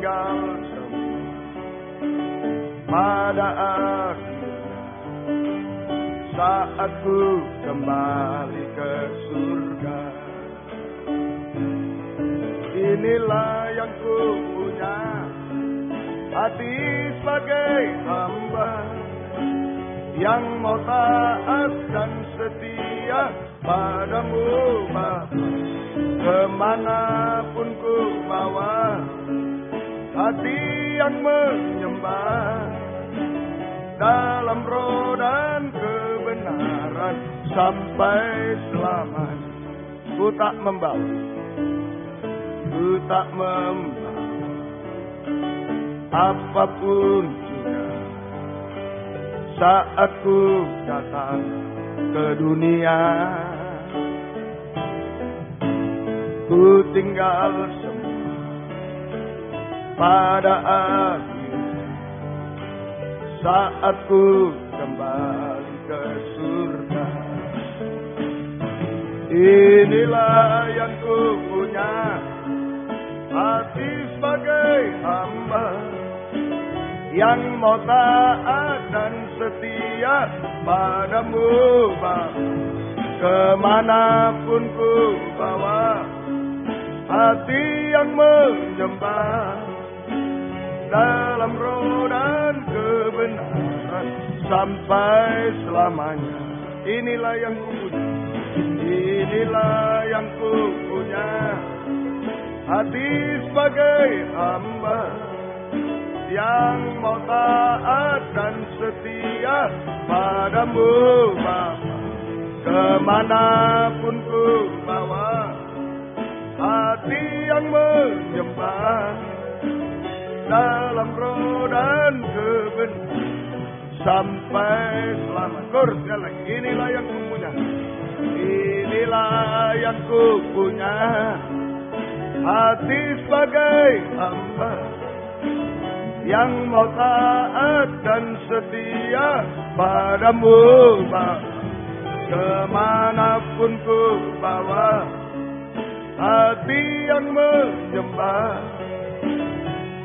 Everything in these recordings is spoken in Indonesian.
tinggal semua pada akhirnya saat ku kembali ke surga. Inilah yang ku punya, hati sebagai hamba yang mau taat dan setia padamu Bapa. Kemanapun ku bawa hati yang menyembah dalam roh dan kebenaran sampai selamanya. Ku tak membawa, ku tak membawa apapun juga saat ku datang ke dunia. Ku tinggal semua pada akhirnya saat ku kembali ke surga. Inilah yang ku punya, hati sebagai hamba yang mau taat dan setia padamu Bapa. Kemanapun ku bawa hati yang menyembah dalam roh dan kebenaran sampai selamanya. Inilah yang ku punya, inilah yang ku punya, hati sebagai hamba yang mau taat dan setia padamu Bapa. Kemanapun ku bawa hati yang menyembah dalam roh dan kebenaran sampai selamat. Sekali lagi, inilah yang ku punya, inilah yang ku punya, hati sebagai hamba yang mau taat dan setia padamu Bapa. Kemanapun ku bawa hati yang menyembah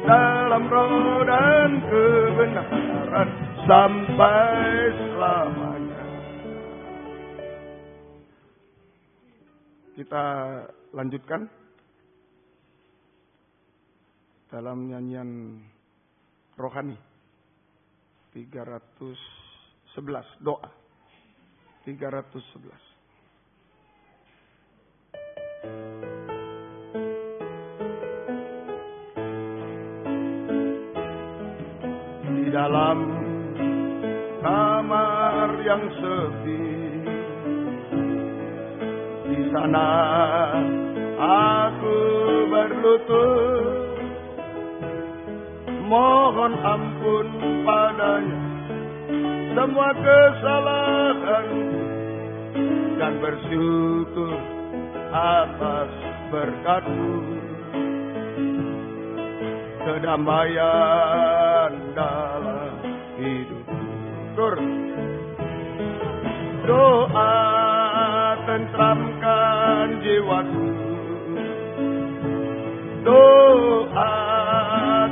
dalam roh dan kebenaran sampai selamanya. Kita lanjutkan dalam nyanyian rohani 311, doa 311. Di dalam kamar yang sepi, di sana aku berlutut mohon ampun padanya semua kesalahan dan bersyukur atas berkat-Mu, kedamaian dalam hidupku. Doa tentramkan jiwaku, doa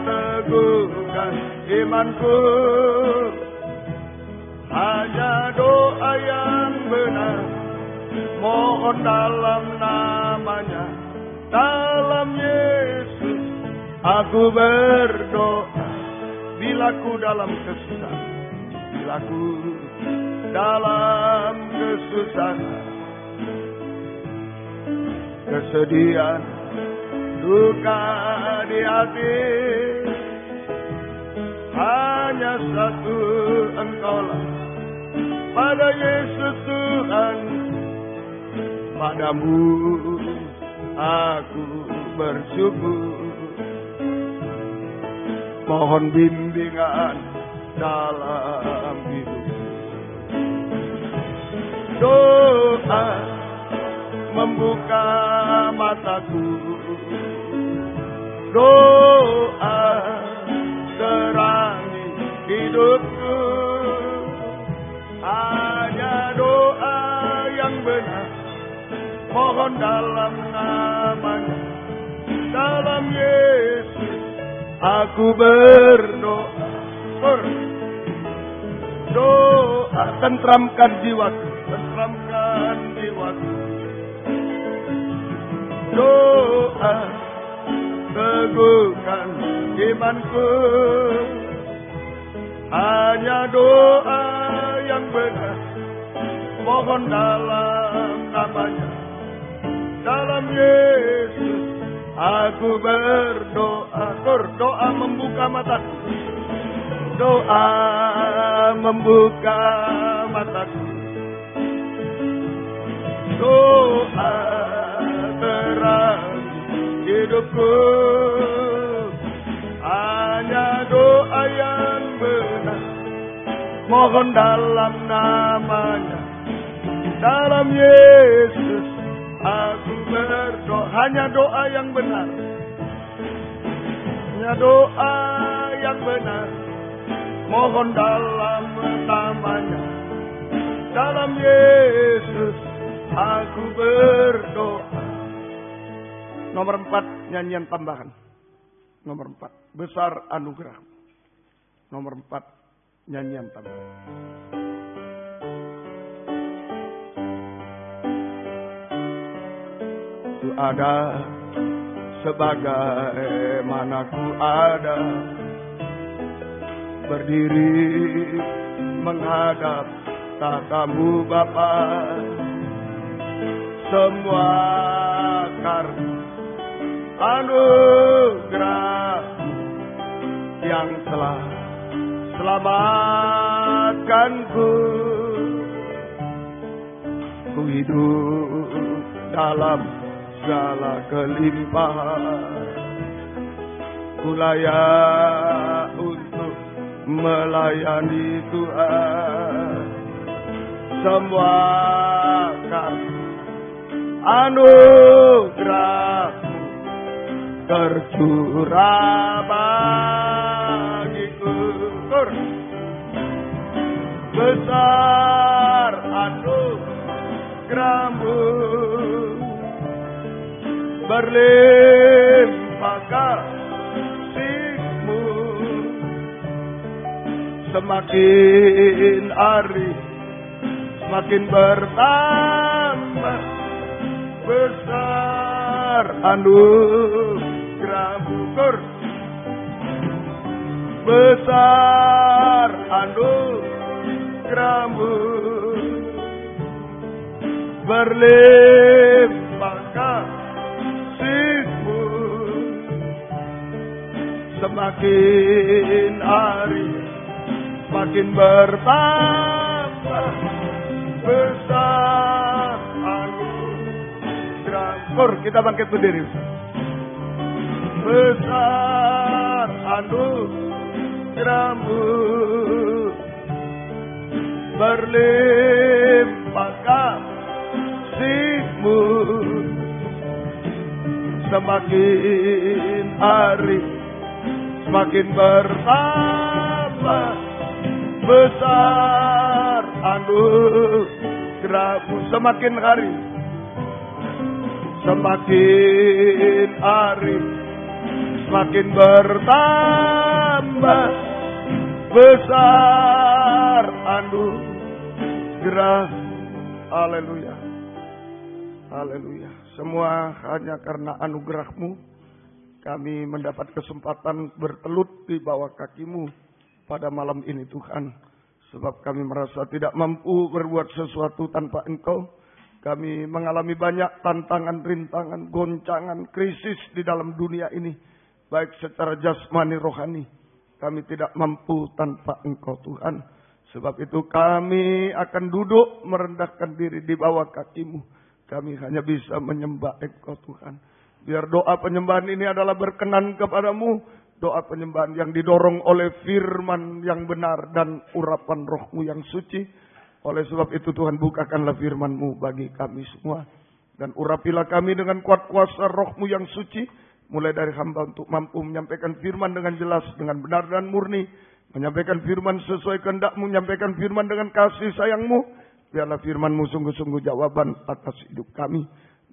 teguhkan imanku. Hanya doa yang benar, mohon dalam namanya, dalam Yesus aku berdoa. Bila ku dalam kesusahan, bila ku dalam kesusahan, kesedihan, duka di hati, hanya satu Engkaulah, pada Yesus Tuhan, padamu aku bersyukur. Mohon bimbingan dalam hidup. Doa membuka mataku, doa terangi hidupku. Hanya doa yang benar, mohon dalam namanya, dalam Yesus aku berdoa. Doa, tentramkan jiwaku, tentramkan jiwaku. Doa, teguhkan imanku. Hanya doa yang benar, mohon dalam namanya, dalam Yesus aku berdoa. Doa membuka mataku, doa membuka mataku, doa terang hidupku. Hanya doa yang benar, mohon dalam namanya, dalam Yesus aku berdoa. Hanya doa yang benar, hanya doa yang benar, mohon dalam namanya, dalam Yesus aku berdoa. Nomor 4, nyanyian tambahan. Nomor 4, besar anugerah. Nomor 4, nyanyian tambahan. Ku ada sebagaimana ku ada, berdiri menghadap tatamu Bapa. Semua karena anugerah-Mu yang telah selamatkanku. Ku hidup dalam segala kelimpahan, ku layak untuk melayani Tuhan. Semua karena anugerah-Mu tercurah bagiku. Besar anugerah-Mu, berlimpah kasih-Mu. Semakin hari semakin bertambah, besar anugerah-Mu. Besar anugerah-Mu, berlimpah kasih-Mu. Semakin hari semakin bertambah, besar anugerah-Mu. Kita bangkit berdiri. Besar anugerah-Mu, berlimpah kasih-Mu. Semakin hari semakin bertambah, besar anugerah-Mu. Semakin hari semakin bertambah, besar anugerah. Haleluya, haleluya. Semua hanya karena anugerah-Mu kami mendapat kesempatan bertelut di bawah kaki-Mu pada malam ini Tuhan. Sebab kami merasa tidak mampu berbuat sesuatu tanpa Engkau. Kami mengalami banyak tantangan, rintangan, goncangan, krisis di dalam dunia ini. Baik secara jasmani rohani. Kami tidak mampu tanpa Engkau Tuhan. Sebab itu kami akan duduk merendahkan diri di bawah kaki-Mu. Kami hanya bisa menyembah Engkau Tuhan. Biar doa penyembahan ini adalah berkenan kepadamu. Doa penyembahan yang didorong oleh firman yang benar dan urapan Roh-Mu yang suci. Oleh sebab itu Tuhan, bukakanlah firman-Mu bagi kami semua. Dan urapilah kami dengan kuat kuasa Roh-Mu yang suci. Mulai dari hamba untuk mampu menyampaikan firman dengan jelas, dengan benar dan murni. Menyampaikan firman sesuai kehendak-Mu, menyampaikan firman dengan kasih sayang-Mu. Biarlah firman-Mu sungguh-sungguh jawaban atas hidup kami.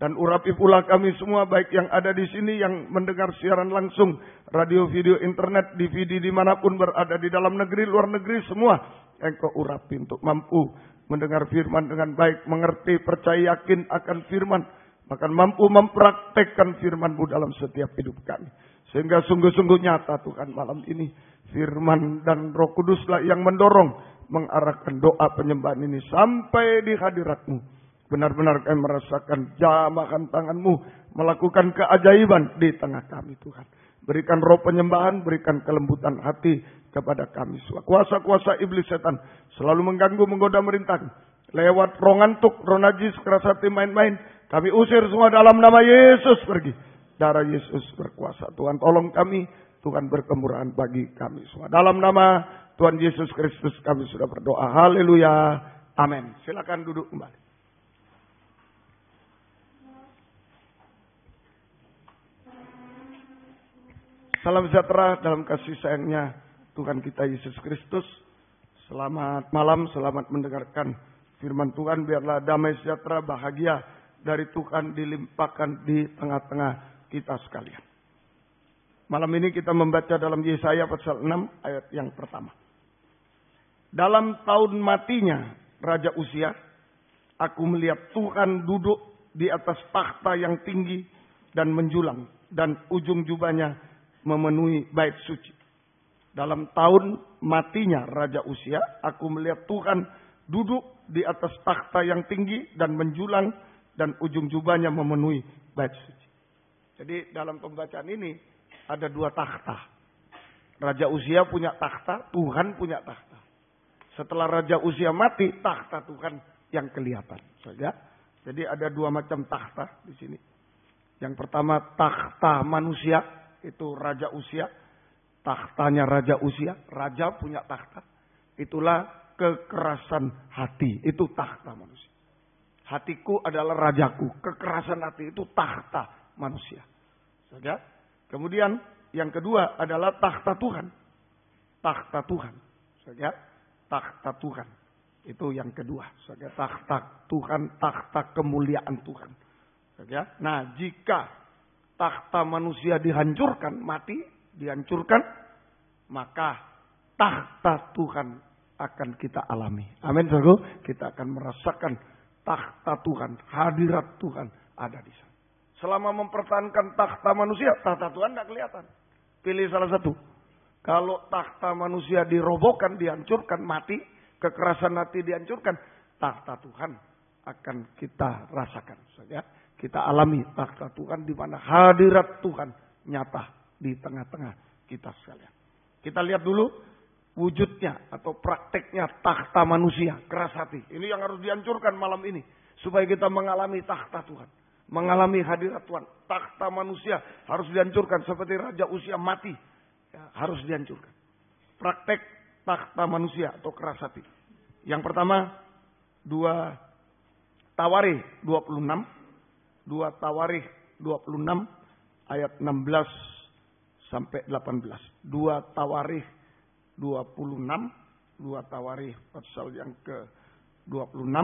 Dan urapi pula kami semua, baik yang ada di sini, yang mendengar siaran langsung, radio, video, internet, DVD, dimanapun berada, di dalam negeri, luar negeri, semua. Engkau urapi untuk mampu mendengar firman dengan baik, mengerti, percaya, yakin akan firman. Bahkan mampu mempraktekkan firman-Mu dalam setiap hidup kami. Sehingga sungguh-sungguh nyata Tuhan malam ini. Firman dan Roh Kuduslah yang mendorong, mengarahkan doa penyembahan ini sampai di hadirat-Mu. Benar-benar kami merasakan jamahan tangan-Mu melakukan keajaiban di tengah kami Tuhan. Berikan roh penyembahan, berikan kelembutan hati kepada kami. Kuasa-kuasa iblis setan selalu mengganggu, menggoda, merintah. Lewat roh ngantuk, roh najis, keras hati, main-main. Kami usir semua dalam nama Yesus pergi. Darah Yesus berkuasa. Tuhan tolong kami, Tuhan berkemurahan bagi kami semua. Dalam nama Tuhan Yesus Kristus kami sudah berdoa. Haleluya. Amin. Silakan duduk kembali. Salam sejahtera dalam kasih sayangnya Tuhan kita Yesus Kristus. Selamat malam, selamat mendengarkan firman Tuhan. Biarlah damai sejahtera, bahagia dari Tuhan dilimpahkan di tengah-tengah kita sekalian. Malam ini kita membaca dalam Yesaya pasal 6 ayat yang pertama. Dalam tahun matinya Raja Uzia, aku melihat Tuhan duduk di atas takhta yang tinggi dan menjulang, dan ujung jubahnya memenuhi bait suci. Dalam tahun matinya Raja Uzia, aku melihat Tuhan duduk di atas takhta yang tinggi dan menjulang, dan ujung jubahnya memenuhi bait suci. Jadi dalam pembacaan ini ada dua takhta. Raja Uzia punya takhta, Tuhan punya takhta. Setelah Raja Uzia mati, takhta Tuhan yang kelihatan saja. Jadi ada dua macam takhta di sini. Yang pertama takhta manusia. Itu Raja Uzia, takhtanya Raja Uzia, raja punya takhta. Itulah kekerasan hati, itu takhta manusia. Hatiku adalah rajaku, kekerasan hati itu takhta manusia. Saja. Kemudian yang kedua adalah takhta Tuhan. Takhta Tuhan. Saja. Takhta Tuhan. Itu yang kedua. Saja. Takhta Tuhan, takhta kemuliaan Tuhan. Saja. Nah, jika takhta manusia dihancurkan, mati, dihancurkan, maka takhta Tuhan akan kita alami. Amin, saudara. Kita akan merasakan takhta Tuhan, hadirat Tuhan ada di sana. Selama mempertahankan takhta manusia, takhta Tuhan tidak kelihatan. Pilih salah satu. Kalau takhta manusia dirobohkan, dihancurkan, mati, kekerasan hati dihancurkan, takhta Tuhan akan kita rasakan saja. Kita alami takhta Tuhan di mana hadirat Tuhan nyata di tengah-tengah kita sekalian. Kita lihat dulu wujudnya atau prakteknya takhta manusia, keras hati. Ini yang harus dihancurkan malam ini supaya kita mengalami takhta Tuhan, mengalami hadirat Tuhan. Takhta manusia harus dihancurkan seperti Raja Uzia mati, ya, harus dihancurkan. Praktek takhta manusia atau keras hati. Yang pertama 2 Tawarikh 26. 2 Tawarikh 26 ayat 16 sampai 18. 2 Tawarikh 26. 2 Tawarikh pasal yang ke-26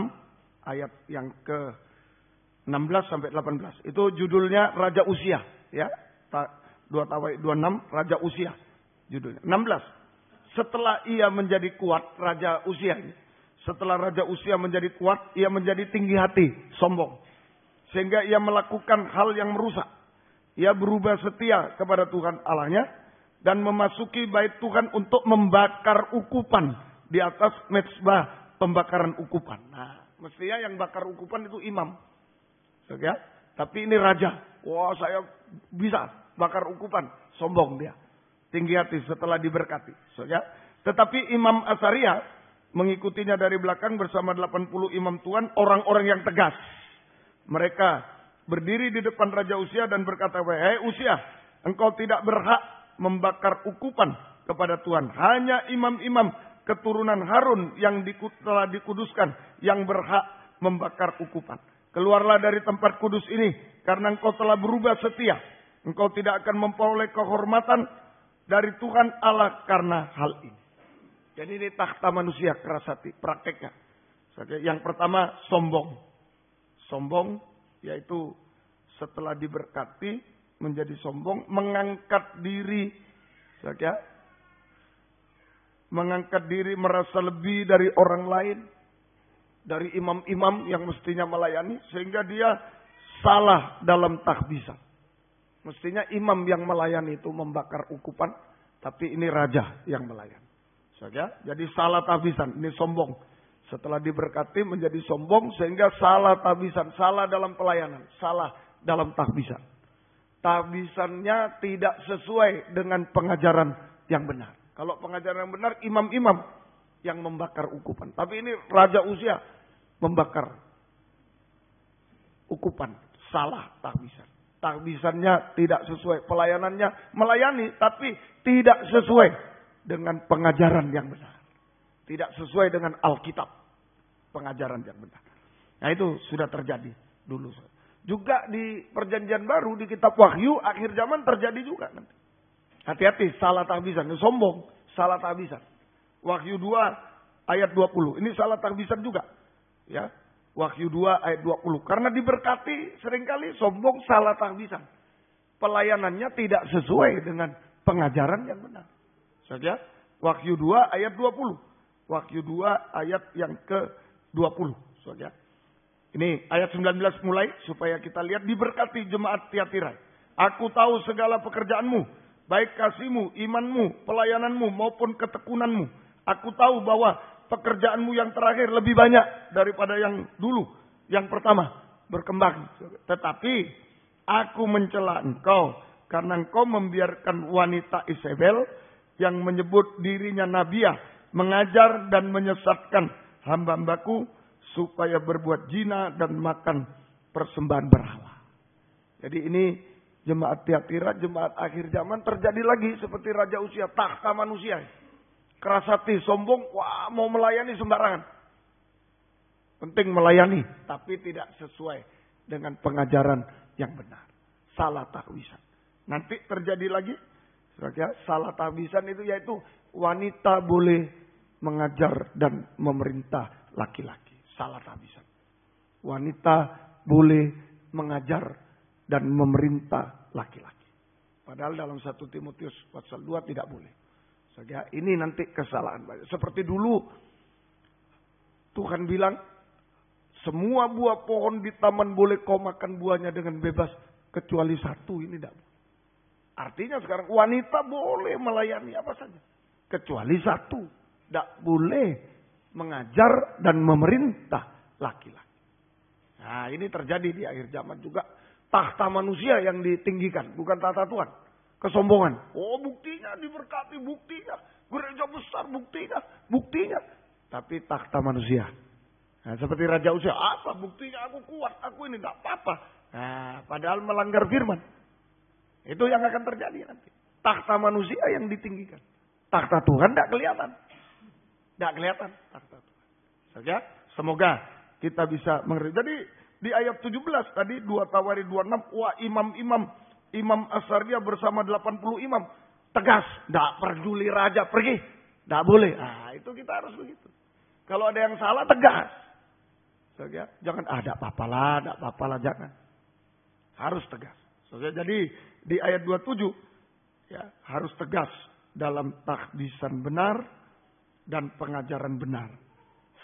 ayat yang ke-16 sampai 18. Itu judulnya Raja Uzia, ya. 2 Tawarikh 26 Raja Uzia judulnya. 16. Setelah ia menjadi kuat, Raja Uzia ini. Setelah Raja Uzia menjadi kuat, ia menjadi tinggi hati, sombong. Sehingga ia melakukan hal yang merusak. Ia berubah setia kepada Tuhan Allahnya. Dan memasuki bait Tuhan untuk membakar ukupan. Di atas mezbah pembakaran ukupan. Nah, mestinya yang bakar ukupan itu imam. Ya? Tapi ini raja. Wah, saya bisa bakar ukupan. Sombong dia. Tinggi hati setelah diberkati. Ya? Tetapi Imam Asaria mengikutinya dari belakang bersama 80 imam Tuhan. Orang-orang yang tegas. Mereka berdiri di depan Raja Uzia dan berkata, "Hei Uzia, engkau tidak berhak membakar ukupan kepada Tuhan. Hanya imam-imam keturunan Harun yang telah dikuduskan yang berhak membakar ukupan. Keluarlah dari tempat kudus ini karena engkau telah berubah setia. Engkau tidak akan memperoleh kehormatan dari Tuhan Allah karena hal ini." Jadi ini takhta manusia keras hati, prakteknya. Yang pertama sombong. Sombong yaitu setelah diberkati menjadi sombong, mengangkat diri, ya, mengangkat diri merasa lebih dari orang lain, dari imam-imam yang mestinya melayani, sehingga dia salah dalam tahbisan. Mestinya imam yang melayani itu membakar ukupan, tapi ini raja yang melayani. Ya, jadi salah tahbisan, ini sombong. Setelah diberkati menjadi sombong sehingga salah tahbisan, salah dalam pelayanan, salah dalam tahbisan. Tahbisannya tidak sesuai dengan pengajaran yang benar. Kalau pengajaran yang benar, imam-imam yang membakar ukupan. Tapi ini raja usia membakar ukupan. Salah tahbisan. Tahbisannya tidak sesuai. Pelayanannya melayani, tapi tidak sesuai dengan pengajaran yang benar. Tidak sesuai dengan Alkitab. Pengajaran yang benar. Nah itu sudah terjadi dulu. Juga di perjanjian baru, di kitab Wahyu, akhir zaman terjadi juga nanti. Hati-hati, salah tahbisan. Ini sombong, salah tahbisan. Wahyu 2 ayat 20. Ini salah tahbisan juga. Ya, Wahyu 2 ayat 20. Karena diberkati seringkali sombong, salah tahbisan. Pelayanannya tidak sesuai dengan pengajaran yang benar. Saja, Wahyu 2 ayat 20. Wahyu 2 ayat yang ke-20. Saja. Ini ayat 19 mulai supaya kita lihat, diberkati jemaat Tiatira. Aku tahu segala pekerjaanmu, baik kasihmu, imanmu, pelayananmu maupun ketekunanmu. Aku tahu bahwa pekerjaanmu yang terakhir lebih banyak daripada yang dulu, yang pertama berkembang. Tetapi aku mencela engkau karena engkau membiarkan wanita Isabel yang menyebut dirinya nabiah mengajar dan menyesatkan hamba-hambaku supaya berbuat zina dan makan persembahan berhala. Jadi ini jemaat Tiatira, jemaat akhir zaman terjadi lagi seperti raja usia, takhta manusia. Keras hati, sombong, wah mau melayani sembarangan. Penting melayani, tapi tidak sesuai dengan pengajaran yang benar. Salah tahbisan. Nanti terjadi lagi, salah tahbisan itu yaitu wanita boleh mengajar dan memerintah laki-laki. Salah tahbisan. Wanita boleh mengajar dan memerintah laki-laki. Padahal dalam 1 Timotius pasal 2 tidak boleh. Sehingga ini nanti kesalahan banyak. Seperti dulu Tuhan bilang, semua buah pohon di taman boleh kau makan buahnya dengan bebas, kecuali satu, ini tidak boleh. Artinya sekarang wanita boleh melayani apa saja, kecuali satu, tidak boleh mengajar dan memerintah laki-laki. Nah ini terjadi di akhir zaman juga. Takhta manusia yang ditinggikan, bukan tahta Tuhan. Kesombongan. Oh buktinya diberkati, buktinya. Gereja besar, buktinya. Tapi takhta manusia. Nah, seperti raja usia, apa buktinya aku kuat, aku ini tidak apa-apa. Nah, padahal melanggar firman. Itu yang akan terjadi nanti. Takhta manusia yang ditinggikan. Takhta Tuhan tidak kelihatan. Tidak kelihatan takhta Tuhan. Saja, semoga kita bisa mengerti. Jadi di ayat 17 tadi 2 Tawari 26, wah imam Asaria bersama 80 imam tegas, tidak peduli raja pergi, tidak boleh. Ah itu kita harus begitu. Kalau ada yang salah tegas. Saja, jangan ada apa-apalah, jangan. Harus tegas. Saja, jadi di ayat 27 ya harus tegas dalam tahbisan benar dan pengajaran benar.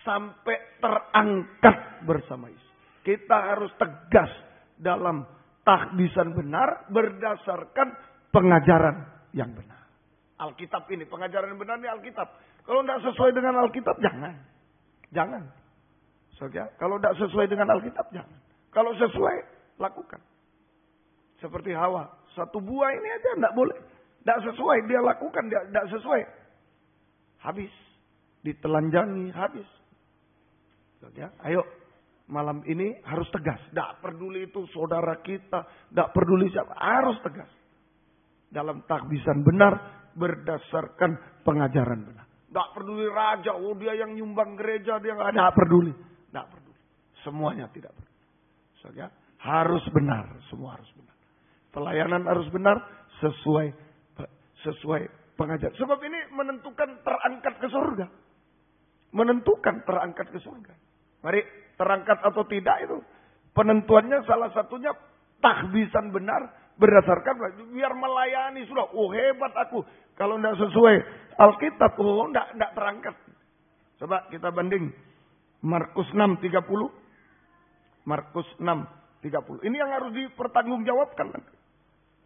Sampai terangkat bersama Yesus. Kita harus tegas dalam tahbisan benar berdasarkan pengajaran yang benar. Alkitab ini, pengajaran yang benar ini Alkitab. Kalau tidak sesuai dengan Alkitab, jangan. Saudara, kalau tidak sesuai dengan Alkitab, jangan. Kalau sesuai, lakukan. Seperti Hawa, satu buah ini aja tidak boleh. Tidak sesuai, dia lakukan, tidak sesuai. Habis. Ditelanjangi, habis. Saudara, ayo. Malam ini harus tegas. Tidak peduli itu saudara kita. Tidak peduli siapa. Harus tegas. Dalam tahbisan benar. Berdasarkan pengajaran benar. Tidak peduli raja. Oh dia yang nyumbang gereja. Dia tidak peduli. Tidak peduli. Semuanya tidak peduli. Saudara, harus benar. Semua harus benar. Pelayanan harus benar. Sesuai pengajaran. Sebab ini menentukan terangkat ke surga. Menentukan terangkat ke surga. Mari terangkat atau tidak itu penentuannya salah satunya tahbisan benar berdasarkan biar melayani sudah. Oh hebat aku. Kalau tidak sesuai Alkitab, oh tidak terangkat. Coba kita banding Markus 6:30. Markus 6:30. Ini yang harus dipertanggungjawabkan.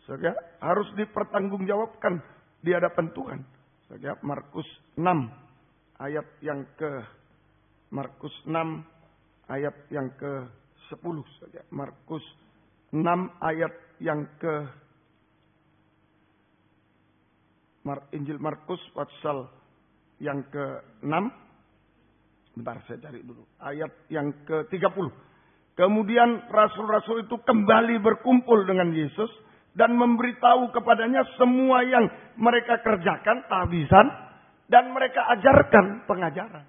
Saudara, harus dipertanggungjawabkan di hadapan Tuhan. Saudara, Markus 6 ayat yang ke Markus 6 ayat yang ke-10 saja. Markus 6 ayat yang ke Injil Markus pasal yang ke-6. Bentar saya cari dulu. Ayat yang ke-30. Kemudian rasul-rasul itu kembali berkumpul dengan Yesus dan memberitahu kepadanya semua yang mereka kerjakan, tahbisan, dan mereka ajarkan pengajaran.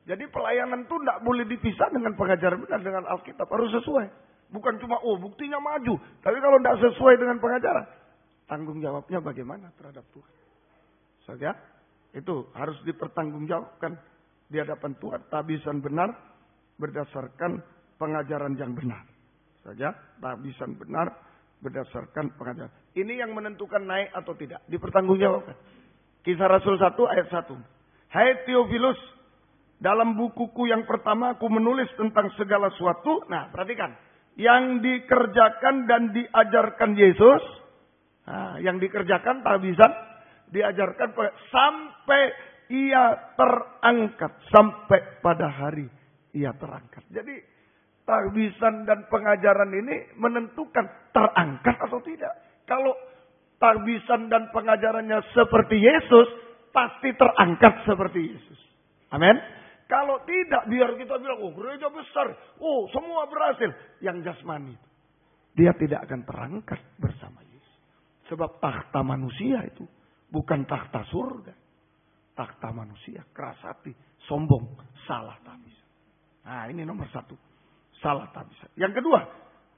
Jadi pelayanan itu tidak boleh dipisah dengan pengajaran benar, dengan Alkitab. Harus sesuai. Bukan cuma, buktinya maju. Tapi kalau tidak sesuai dengan pengajaran, tanggung jawabnya bagaimana terhadap Tuhan? Saja, itu harus dipertanggungjawabkan di hadapan Tuhan. Tahbisan benar berdasarkan pengajaran yang benar. Saja, tahbisan benar berdasarkan pengajaran. Ini yang menentukan naik atau tidak. Dipertanggungjawabkan. Kisah Rasul 1 ayat 1. Hai Theophilus, dalam bukuku yang pertama aku menulis tentang segala sesuatu. Nah, perhatikan. Yang dikerjakan dan diajarkan Yesus. Nah, yang dikerjakan tahbisan. Diajarkan sampai ia terangkat. Sampai pada hari ia terangkat. Jadi tahbisan dan pengajaran ini menentukan terangkat atau tidak. Kalau tahbisan dan pengajarannya seperti Yesus, pasti terangkat seperti Yesus. Amin. Kalau tidak, biar kita bilang, gereja besar, semua berhasil. Yang jasmani, dia tidak akan terangkat bersama Yesus. Sebab takhta manusia itu bukan takhta surga. Takhta manusia, keras hati, sombong, salah tahbisan. Nah, ini nomor 1. Salah tahbisan. Yang kedua,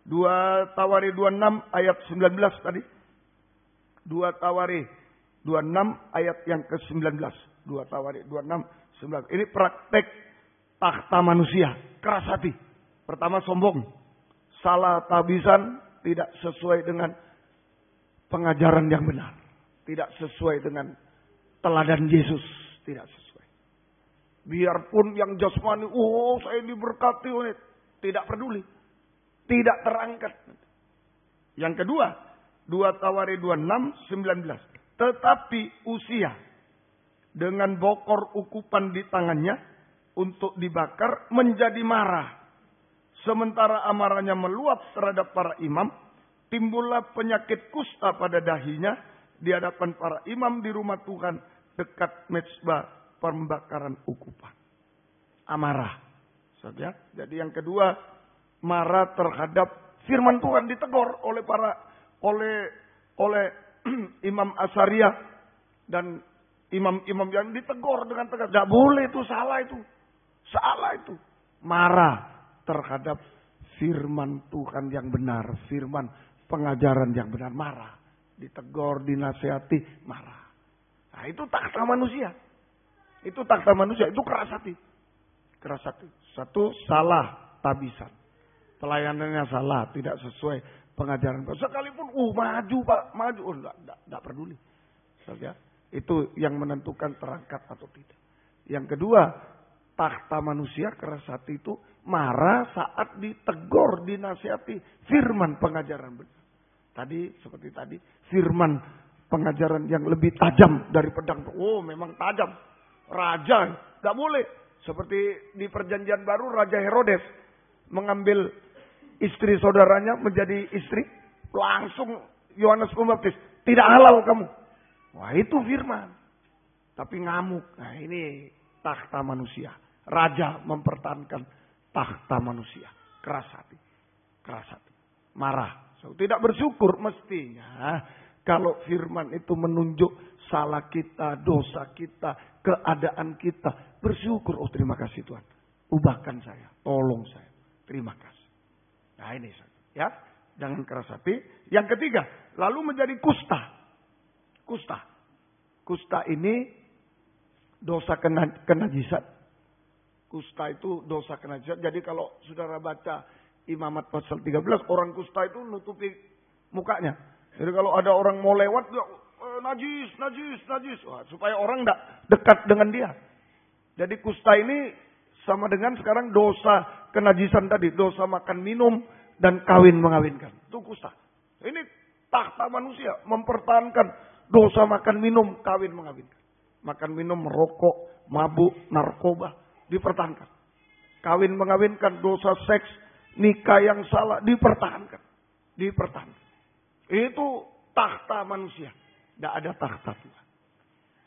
2 Tawari 26 ayat 19 tadi. 2 Tawari 26 ayat yang ke-19. 2 Tawari 26, 19. Ini praktek takhta manusia. Keras hati. Pertama sombong. Salah tahbisan. Tidak sesuai dengan pengajaran yang benar. Tidak sesuai dengan teladan Yesus. Tidak sesuai. Biarpun yang jasmani. Saya diberkati. Tidak peduli. Tidak terangkat. Yang kedua. 2 Tawari 26, 19. Tetapi Usia dengan bokor ukupan di tangannya untuk dibakar menjadi marah. Sementara amarahnya meluap terhadap para imam, timbullah penyakit kusta pada dahinya di hadapan para imam di rumah Tuhan dekat mezbah pembakaran ukupan. Amarah. Saja. Jadi yang kedua, marah terhadap firman Tuhan, ditegur oleh Imam Asyariah dan imam-imam yang ditegur dengan tegas. Tidak boleh itu, salah itu. Salah itu. Marah terhadap firman Tuhan yang benar. Firman pengajaran yang benar. Marah. Ditegur, dinasihati, marah. Nah, itu takhta manusia. Itu takhta manusia. Itu keras hati. Keras hati. Satu, salah tahbisan. Pelayanannya salah. Tidak sesuai pengajaran. Sekalipun, maju Pak. Maju. Tidak peduli. Saja. Itu yang menentukan terangkat atau tidak. Yang kedua, takhta manusia keras hati itu marah saat ditegur, dinasihati firman pengajaran benar. Tadi, seperti tadi, firman pengajaran yang lebih tajam dari pedang. Memang tajam. Raja, tidak boleh. Seperti di perjanjian baru, Raja Herodes mengambil istri saudaranya menjadi istri. Langsung Yohanes Pembaptis. Tidak halal kamu. Wah, itu firman. Tapi ngamuk. Nah, ini takhta manusia. Raja mempertahankan takhta manusia. Keras hati. Keras hati. Marah. Tidak bersyukur mestinya. Kalau firman itu menunjuk salah kita, dosa kita, keadaan kita. Bersyukur. Terima kasih Tuhan. Ubahkan saya. Tolong saya. Terima kasih. Nah, ini ya. Jangan keras hati. Yang ketiga. Lalu menjadi kusta. Kusta. Kusta ini dosa kenajisan. Kusta itu dosa kenajisan. Jadi kalau saudara baca Imamat pasal 13, orang kusta itu nutupi mukanya. Jadi kalau ada orang mau lewat, dia najis, najis, najis. Wah, supaya orang tidak dekat dengan dia. Jadi kusta ini sama dengan sekarang dosa kenajisan tadi. Dosa makan minum dan kawin mengawinkan. Itu kusta. Ini takhta manusia mempertahankan dosa makan minum, kawin mengawinkan. Makan minum, merokok, mabuk, narkoba dipertahankan. Kawin mengawinkan, dosa seks, nikah yang salah dipertahankan. Dipertahankan. Itu takhta manusia. Tidak ada takhta Tuhan.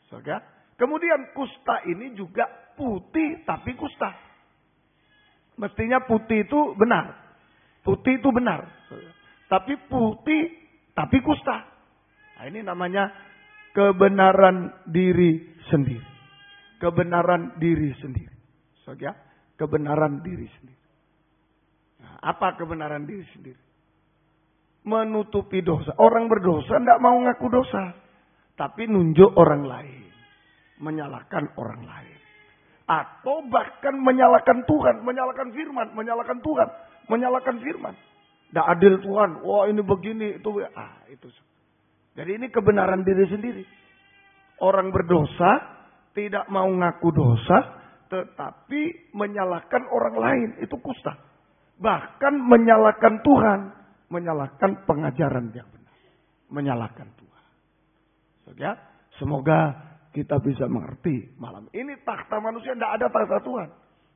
Saudara, kemudian kusta ini juga putih tapi kusta. Mestinya putih itu benar. Putih itu benar. Tapi putih tapi kusta. Nah, ini namanya kebenaran diri sendiri. Kebenaran diri sendiri. Saudara, kebenaran diri sendiri. Nah, apa kebenaran diri sendiri? Menutupi dosa. Orang berdosa tidak mau ngaku dosa. Tapi nunjuk orang lain. Menyalahkan orang lain. Atau bahkan menyalahkan Tuhan. Menyalahkan firman. Menyalahkan Tuhan. Menyalahkan firman. Tidak adil Tuhan. Wah ini begini. Itu. Jadi ini kebenaran diri sendiri. Orang berdosa. Tidak mau ngaku dosa. Tetapi menyalahkan orang lain. Itu kusta. Bahkan menyalahkan Tuhan. Menyalahkan pengajaran yang benar. Menyalahkan Tuhan. Saudara, semoga kita bisa mengerti malam ini takhta manusia, tidak ada takhta Tuhan.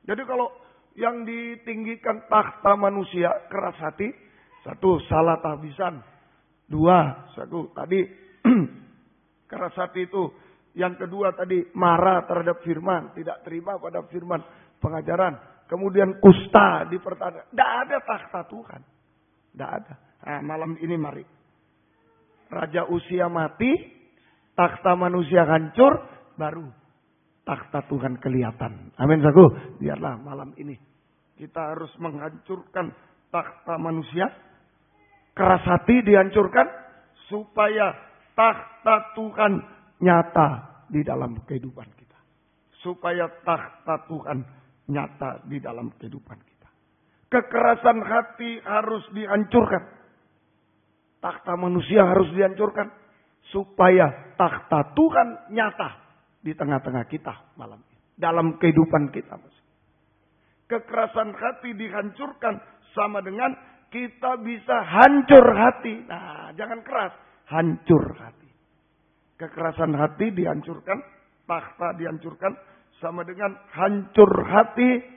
Jadi kalau yang ditinggikan takhta manusia, keras hati. Satu, salah tahbisan. Dua, tadi keras hati itu. Yang kedua tadi, marah terhadap firman. Tidak terima pada firman pengajaran. Kemudian kusta dipertahankan. Tidak ada takhta Tuhan. Tidak ada. Nah, malam ini mari. Raja Usia mati. Takhta manusia hancur. Baru takhta Tuhan kelihatan. Amin saku. Biarlah malam ini. Kita harus menghancurkan takhta manusia. Keras hati dihancurkan. Supaya takhta Tuhan nyata di dalam kehidupan kita. Supaya takhta Tuhan nyata di dalam kehidupan kita. Kekerasan hati harus dihancurkan. Takhta manusia harus dihancurkan. Supaya takhta Tuhan nyata di tengah-tengah kita malam ini. Dalam kehidupan kita. Kekerasan hati dihancurkan sama dengan kita bisa hancur hati. Nah, jangan keras. Hancur hati. Kekerasan hati dihancurkan. Takhta dihancurkan sama dengan hancur hati.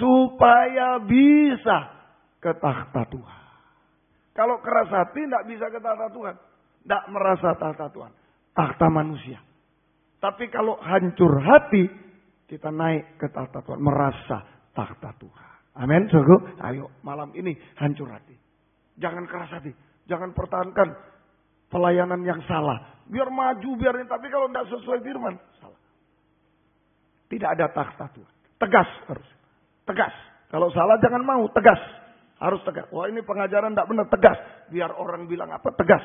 Supaya bisa ke takhta Tuhan. Kalau keras hati tidak bisa ke takhta Tuhan. Tidak merasa takhta Tuhan. Takhta manusia. Tapi kalau hancur hati. Kita naik ke takhta Tuhan. Merasa takhta Tuhan. Amin. Saudara, ayo malam ini hancur hati. Jangan keras hati. Jangan pertahankan pelayanan yang salah. Biar maju, biar ini. Tapi kalau tidak sesuai firman. Salah. Tidak ada takhta Tuhan. Tegas harus. Tegas. Kalau salah jangan mau. Tegas. Harus tegas. Wah ini pengajaran tidak benar. Tegas. Biar orang bilang apa. Tegas.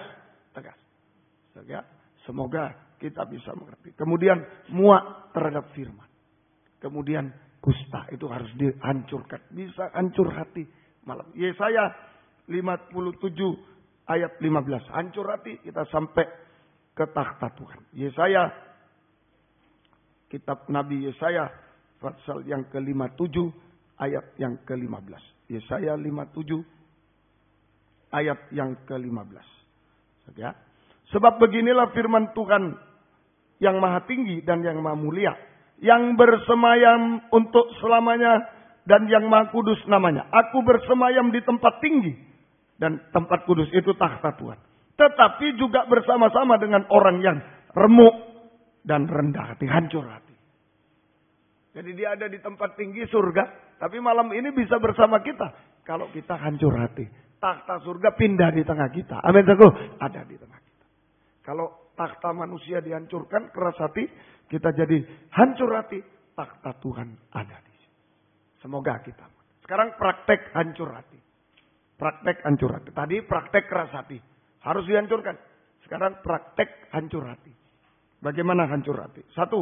Tegas. Semoga kita bisa mengerti. Kemudian muak terhadap firman. Kemudian kusta. Itu harus dihancurkan. Bisa hancur hati malam. Yesaya 57 ayat 15. Hancur hati. Kita sampai ke takhta Tuhan. Yesaya. Kitab Nabi Yesaya. Pasal yang ke-57. Ayat yang ke-15. Yesaya 57. Ayat yang ke-15. Ya. Sebab beginilah firman Tuhan yang maha tinggi dan yang maha mulia. Yang bersemayam untuk selamanya dan yang maha kudus namanya. Aku bersemayam di tempat tinggi. Dan tempat kudus itu takhta Tuhan. Tetapi juga bersama-sama dengan orang yang remuk dan rendah hati. Hancur hati. Jadi dia ada di tempat tinggi surga. Tapi malam ini bisa bersama kita. Kalau kita hancur hati. Takhta surga pindah di tengah kita. Amin. Ada di tengah kita. Kalau takhta manusia dihancurkan. Keras hati. Kita jadi hancur hati. Takhta Tuhan ada di sini. Semoga kita. Sekarang praktek hancur hati. Praktek hancur hati. Tadi praktek keras hati. Harus dihancurkan. Sekarang praktek hancur hati. Bagaimana hancur hati? 1.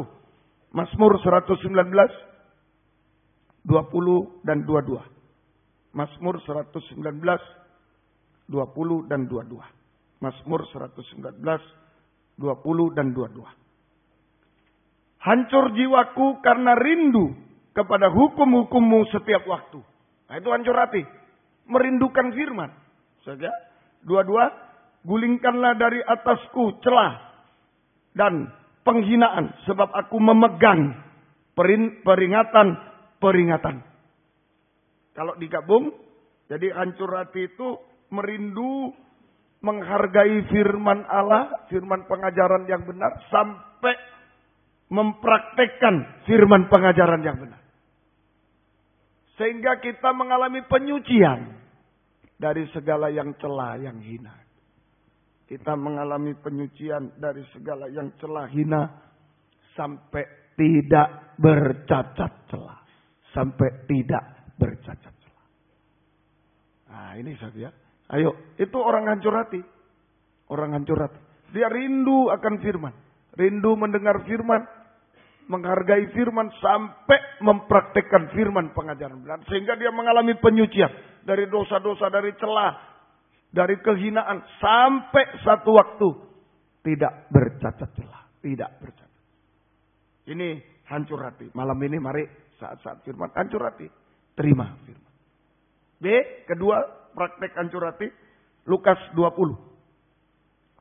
Mazmur 119, 20 dan 22. Mazmur 119, 20 dan 22. Mazmur 119, 20 dan 22. Hancur jiwaku karena rindu kepada hukum-hukummu setiap waktu. Nah, itu hancur hati. Merindukan firman. Saja. 22, gulingkanlah dari atasku celah dan penghinaan, sebab aku memegang peringatan. Kalau digabung, jadi hancur hati itu merindu, menghargai firman Allah, firman pengajaran yang benar, sampai mempraktekkan firman pengajaran yang benar. Sehingga kita mengalami penyucian dari segala yang cela, yang hina. Kita mengalami penyucian dari segala yang cela, hina, sampai tidak bercacat celah. Sampai tidak bercacat celah. Nah, ini saja. Ayo, itu orang hancur hati. Orang hancur hati. Dia rindu akan firman. Rindu mendengar firman. Menghargai firman sampai mempraktekkan firman pengajaran benar. Sehingga dia mengalami penyucian. Dari dosa-dosa, dari celah, dari kehinaan. Sampai satu waktu tidak bercacat celah. Tidak bercacat. Ini hancur hati. Malam ini mari saat-saat firman hancur hati. Terima firman. B, kedua praktek hancur hati. Lukas 20.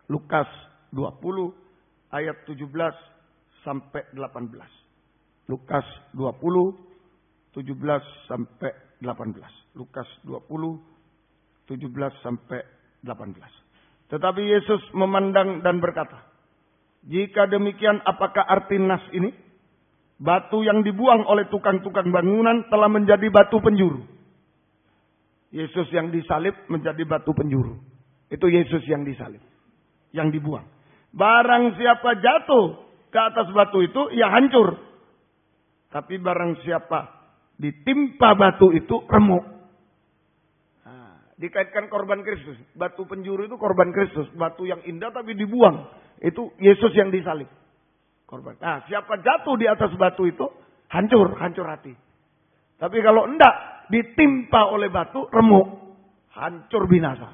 Lukas 20 ayat 17 sampai 18. Lukas 20, 17 sampai 18. Lukas 20, 17 sampai 18. Tetapi Yesus memandang dan berkata, jika demikian apakah arti nas ini? Batu yang dibuang oleh tukang-tukang bangunan telah menjadi batu penjuru. Yesus yang disalib menjadi batu penjuru. Itu Yesus yang disalib. Yang dibuang. Barang siapa jatuh ke atas batu itu, ia hancur. Tapi barang siapa ditimpa batu itu, remuk. Nah, dikaitkan korban Kristus. Batu penjuru itu korban Kristus. Batu yang indah tapi dibuang. Itu Yesus yang disalib. Korban. Nah, siapa jatuh di atas batu itu, hancur hati. Tapi kalau enggak, ditimpa oleh batu, remuk. Hancur binasa.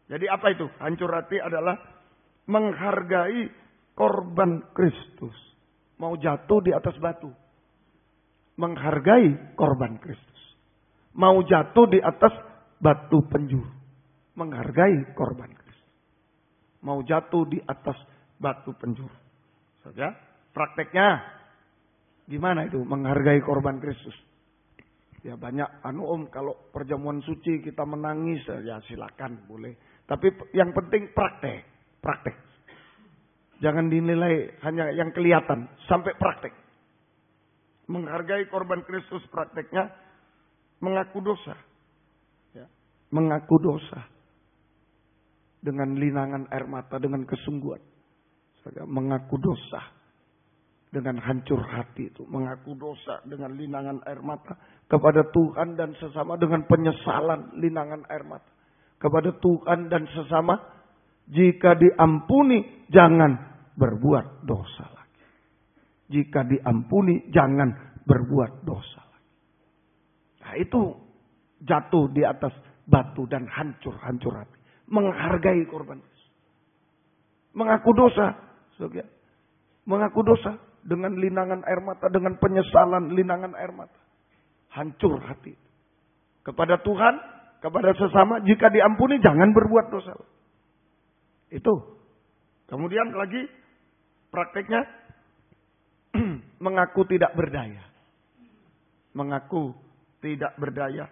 Jadi apa itu? Hancur hati adalah menghargai korban Kristus. Mau jatuh di atas batu. Menghargai korban Kristus. Mau jatuh di atas batu penjuru. Menghargai korban Kristus. Mau jatuh di atas batu penjuru. Saja, prakteknya gimana itu menghargai korban Kristus? Ya banyak kalau perjamuan suci kita menangis ya silakan boleh. Tapi yang penting praktek. Jangan dinilai hanya yang kelihatan, sampai praktek. Menghargai korban Kristus prakteknya mengaku dosa. Ya, mengaku dosa dengan linangan air mata, dengan kesungguhan. Mengaku dosa dengan hancur hati itu. Mengaku dosa dengan linangan air mata kepada Tuhan dan sesama, dengan penyesalan linangan air mata kepada Tuhan dan sesama. Jika diampuni, jangan berbuat dosa lagi. Jika diampuni, jangan berbuat dosa lagi. Nah, itu jatuh di atas batu dan hancur hati. Menghargai korban. Mengaku dosa. Mengaku dosa dengan linangan air mata, dengan penyesalan linangan air mata. Hancur hati. Kepada Tuhan, kepada sesama, jika diampuni jangan berbuat dosa. Itu. Kemudian lagi prakteknya mengaku tidak berdaya. Mengaku tidak berdaya.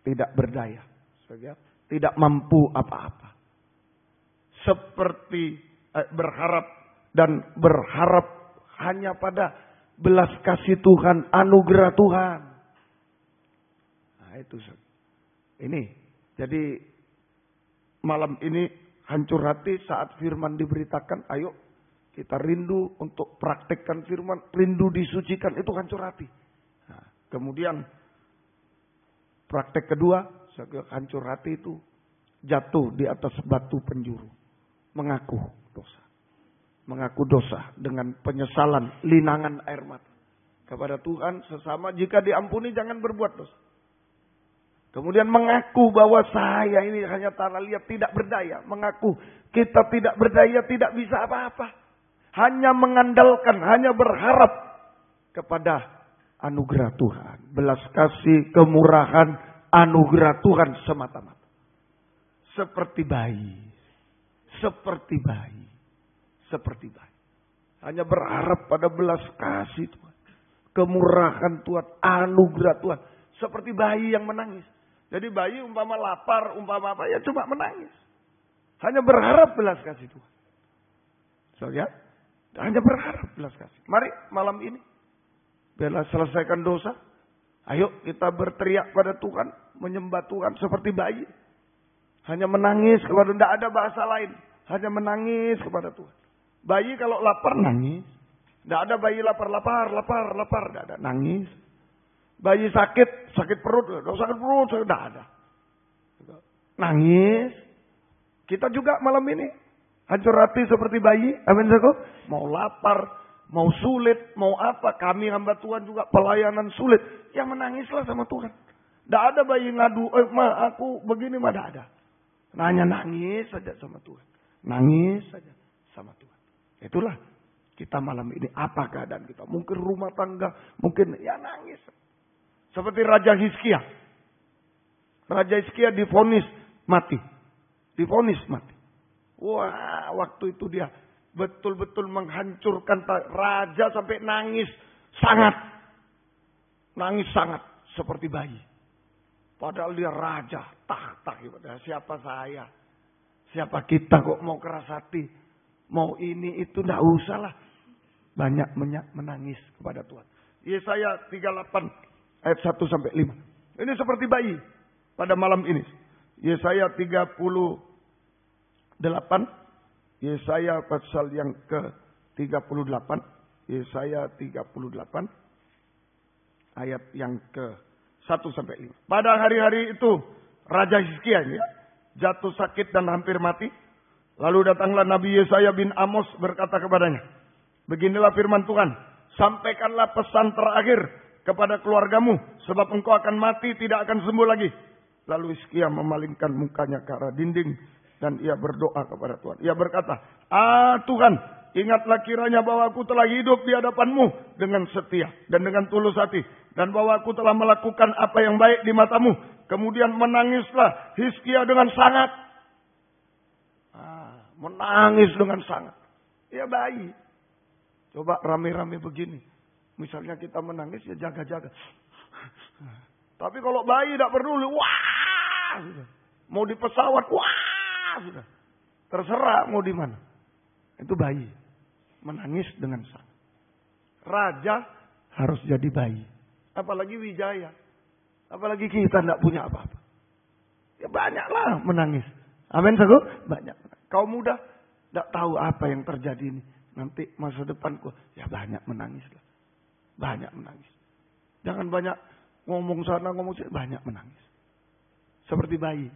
Tidak berdaya. Tidak mampu apa-apa. Seperti berharap hanya pada belas kasih Tuhan, anugerah Tuhan. Nah, itu. Ini. Jadi malam ini hancur hati saat firman diberitakan. Ayo kita rindu untuk praktekkan firman, rindu disucikan, itu hancur hati. Nah, kemudian praktek kedua, hancur hati itu jatuh di atas batu penjuru. Mengaku dosa. Mengaku dosa dengan penyesalan linangan air mata. kepada Tuhan sesama. Jika diampuni jangan berbuat dosa. Kemudian mengaku bahwa saya ini hanya tanah liat, tidak berdaya. Mengaku kita tidak berdaya, tidak bisa apa-apa. Hanya mengandalkan, hanya berharap kepada anugerah Tuhan. Belas kasih, kemurahan, anugerah Tuhan semata-mata. Seperti bayi. Seperti bayi. Seperti bayi. Hanya berharap pada belas kasih Tuhan. Kemurahan Tuhan, anugerah Tuhan. Seperti bayi yang menangis. Jadi bayi umpama lapar, umpama apa, ya cuma menangis. Hanya berharap belas kasih Tuhan. So, ya? Hanya berharap belas kasih. Mari malam ini. Biarlah selesaikan dosa. Ayo kita berteriak pada Tuhan. Menyembah Tuhan seperti bayi. Hanya menangis kepada, tidak ada bahasa lain. Hanya menangis kepada Tuhan. Bayi kalau lapar nangis. Tidak ada bayi lapar. Tidak ada. Nangis. Bayi sakit perut. Tidak ada. Nangis. Kita juga malam ini. Hancur hati seperti bayi. Amin. Mau lapar. Mau sulit. Mau apa. Kami hamba Tuhan juga pelayanan sulit. Ya menangislah sama Tuhan. Tidak ada bayi ngadu. Ma aku begini mah tidak ada. Hanya nangis saja sama Tuhan. Nangis saja sama Tuhan. Itulah kita malam ini. Apa keadaan kita? Mungkin rumah tangga. Mungkin ya nangis. Seperti Raja Hizkia. Raja Hizkia divonis mati. Divonis mati. Wah, waktu itu dia betul-betul menghancurkan raja sampai nangis sangat. Nangis sangat seperti bayi. Padahal dia raja, tahta. Siapa saya? Siapa kita kok mau keras hati? Mau ini itu, tidak usah lah. Banyak menangis kepada Tuhan. Yesaya 38 ayat 1-5. Ini seperti bayi pada malam ini. Yesaya 38. Yesaya pasal yang ke-38. Yesaya 38. Ayat yang ke-1-5. Pada hari-hari itu Raja Hizkia ini jatuh sakit dan hampir mati. Lalu datanglah Nabi Yesaya bin Amos berkata kepadanya. Beginilah firman Tuhan. Sampaikanlah pesan terakhir kepada keluargamu. Sebab engkau akan mati, tidak akan sembuh lagi. Lalu Hizkia memalingkan mukanya ke arah dinding. Dan ia berdoa kepada Tuhan. Ia berkata, Tuhan, ingatlah kiranya bahwa aku telah hidup di hadapanmu dengan setia dan dengan tulus hati. Dan bahwa aku telah melakukan apa yang baik di matamu. Kemudian menangislah Hizkia dengan sangat. Menangis dengan sangat. Ya bayi. Coba rame-rame begini. Misalnya kita menangis ya jaga-jaga. Tapi kalau bayi tidak peduli. Wah. Mau di pesawat. Wah. Sudah. Terserah mau di mana. Itu bayi. Menangis dengan sangat. Raja harus jadi bayi. Apalagi Wijaya. Apalagi kita tidak punya apa-apa. Ya banyaklah menangis. Amin sagu? Banyak. Kau muda tidak tahu apa yang terjadi ini. Nanti masa depanku. Ya banyak menangislah. Banyak menangis. Jangan banyak ngomong sana ngomong sini. Banyak menangis. Seperti bayi.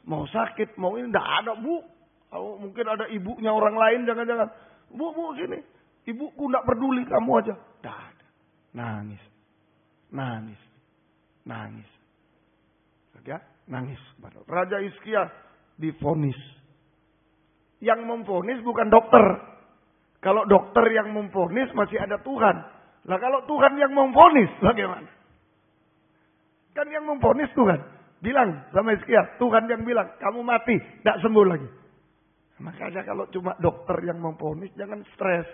Mau sakit, mau ini. Tidak ada bu. Oh, mungkin ada ibunya orang lain. Jangan-jangan. Bu sini. Ibuku tidak peduli kamu aja. Tidak ada. Nangis. Nangis. Nangis. Ya, nangis. Raja Hizkia divonis. Yang memvonis bukan dokter. Kalau dokter yang memvonis masih ada Tuhan. Nah kalau Tuhan yang memvonis bagaimana? Kan yang memvonis Tuhan. Bilang sama Hizkia, Tuhan yang bilang kamu mati, tidak sembuh lagi. Makanya kalau cuma dokter yang memvonis jangan stres.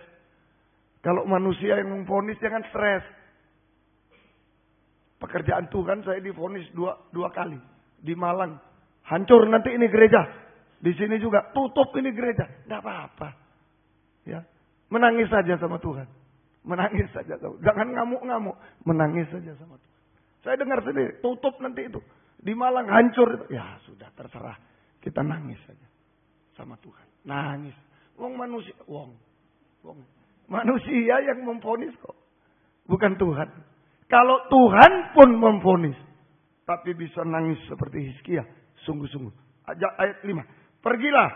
Kalau manusia yang memvonis jangan stres. Pekerjaan Tuhan saya divonis dua kali. Di Malang. Hancur nanti ini gereja. Di sini juga tutup ini gereja. Tidak apa-apa. Ya. Menangis saja sama Tuhan. Menangis saja. Jangan ngamuk-ngamuk. Menangis saja sama Tuhan. Saya dengar sendiri. Tutup nanti itu. Di Malang hancur itu. Ya sudah terserah. Kita nangis saja. Sama Tuhan. Nangis. Wong manusia. Wong. Manusia yang memvonis kok. Bukan Tuhan. Kalau Tuhan pun memvonis. Tapi bisa nangis seperti Hizkia. Sungguh-sungguh. Ayat 5. Pergilah.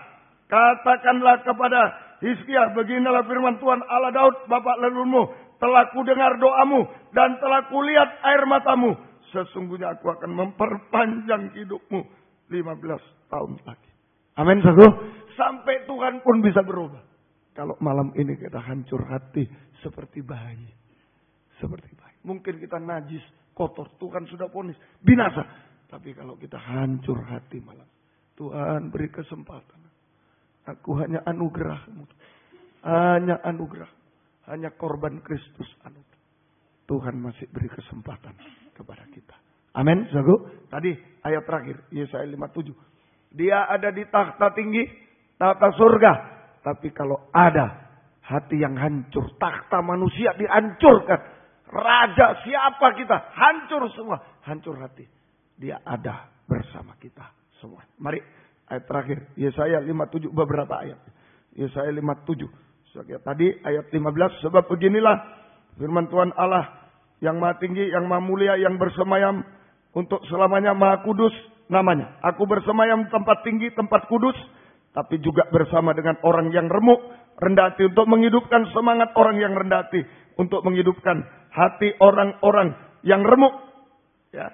Katakanlah kepada Hizkia. Beginilah firman Tuhan Allah Daud. Bapak leluhurmu. telah kudengar doamu dan telah kulihat air matamu. Sesungguhnya aku akan memperpanjang hidupmu 15 tahun lagi. Amin, saudara. Sampai Tuhan pun bisa berubah. Kalau malam ini kita hancur hati seperti bayi. Seperti bayi. Mungkin kita najis, kotor. Tuhan sudah vonis, binasa. Tapi kalau kita hancur hati malam, Tuhan beri kesempatan. Aku hanya anugerahmu. Hanya anugerah. Hanya korban Kristus anugerah. Tuhan masih beri kesempatan kepada kita. Amin, saudara. Tadi ayat terakhir, Yesaya 57. Dia ada di takhta tinggi, takhta surga. Tapi kalau ada hati yang hancur, takhta manusia dihancurkan. Raja siapa kita? Hancur semua. Hancur hati. Dia ada bersama kita semua. Mari ayat terakhir. Yesaya 57 beberapa ayat. Yesaya 57. Tadi ayat 15. Sebab beginilah firman Tuhan Allah yang maha tinggi, yang maha mulia, yang bersemayam untuk selamanya, maha kudus namanya. Aku bersemayam tempat tinggi, tempat kudus. Tapi juga bersama dengan orang yang remuk, rendah hati, untuk menghidupkan semangat orang yang rendah hati, untuk menghidupkan hati orang-orang yang remuk. Ya.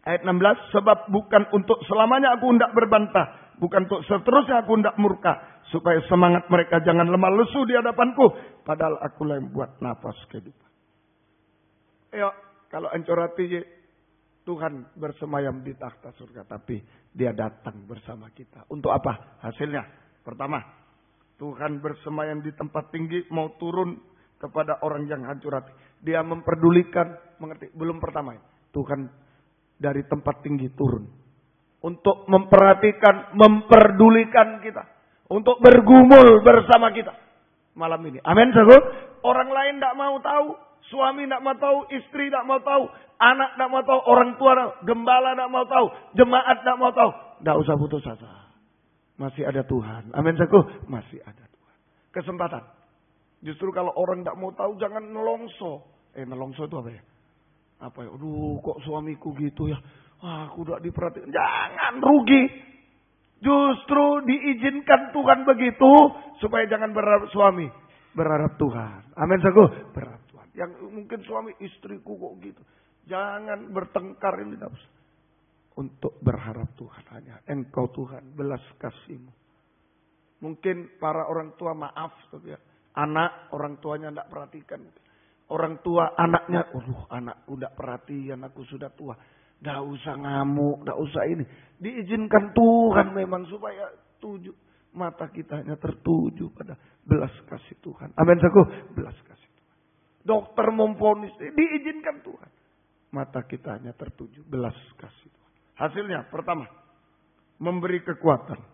Ayat 16, sebab bukan untuk selamanya aku hendak berbantah, bukan untuk seterusnya aku hendak murka, supaya semangat mereka jangan lemah lesu di hadapanku, padahal akulah yang buat nafas kehidupan. Ayo, kalau hancur hati, Tuhan bersemayam di takhta surga, tapi Dia datang bersama kita. Untuk apa? Hasilnya, pertama, Tuhan bersemayam di tempat tinggi, mau turun kepada orang yang hancur hati. Dia memperdulikan, mengerti? Belum pertama, Tuhan dari tempat tinggi turun untuk memperhatikan, memperdulikan kita, untuk bergumul bersama kita malam ini. Amin, saudara. Orang lain tidak mau tahu, suami tidak mau tahu, istri tidak mau tahu, anak tidak mau tahu, orang tua, gembala tidak mau tahu, jemaat tidak mau tahu. Tidak usah putus asa. Masih ada Tuhan. Amin, saudara. Masih ada Tuhan. Kesempatan. Justru kalau orang tidak mau tahu, jangan nelongso. Nelongso itu apa ya? Apa ya? Aduh, kok suamiku gitu ya? Wah, aku udah diperhatikan. Jangan rugi. Justru diizinkan Tuhan begitu supaya jangan berharap suami, berharap Tuhan. Amin, saudara. Berharap Tuhan. Yang mungkin suami, istriku kok gitu. Jangan bertengkar ini. Untuk berharap Tuhan. Hanya Engkau Tuhan, belas kasih-Mu. Mungkin para orang tua maaf, ya. Anak orang tuanya tidak perhatikan. Orang tua anaknya, anakku tidak perhatian, aku sudah tua. Tidak usah ngamuk, tidak usah ini. Diizinkan Tuhan memang supaya mata kita hanya tertuju pada belas kasih Tuhan. Amin, saudara. Belas kasih Tuhan. Dokter memvonis, diizinkan Tuhan. Mata kita hanya tertuju belas kasih Tuhan. Hasilnya pertama, memberi kekuatan.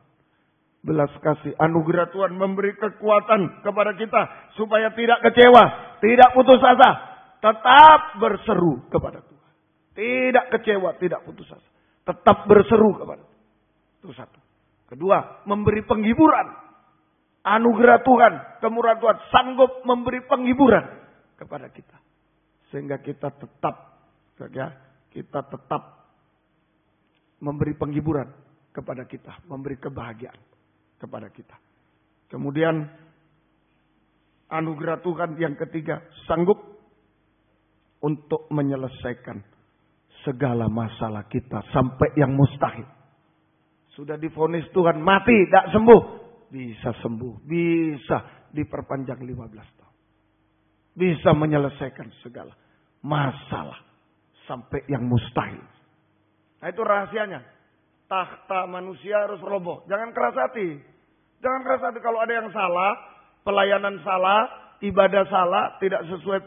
Belas kasih, anugerah Tuhan memberi kekuatan kepada kita supaya tidak kecewa, tidak putus asa, tetap berseru kepada Tuhan. Tidak kecewa, tidak putus asa, tetap berseru kepada Tuhan. Itu satu. Kedua, memberi penghiburan. Anugerah Tuhan, kemurahan Tuhan sanggup memberi penghiburan kepada kita, sehingga kita tetap memberi penghiburan kepada kita, memberi kebahagiaan kepada kita. Kemudian anugerah Tuhan yang ketiga, sanggup untuk menyelesaikan segala masalah kita sampai yang mustahil. Sudah divonis Tuhan mati, tidak sembuh, bisa sembuh, bisa diperpanjang 15 tahun. Bisa menyelesaikan segala masalah sampai yang mustahil. Nah, itu rahasianya. Takhta manusia harus roboh. Jangan keras hati. Jangan keras hati kalau ada yang salah, pelayanan salah, ibadah salah, tidak sesuai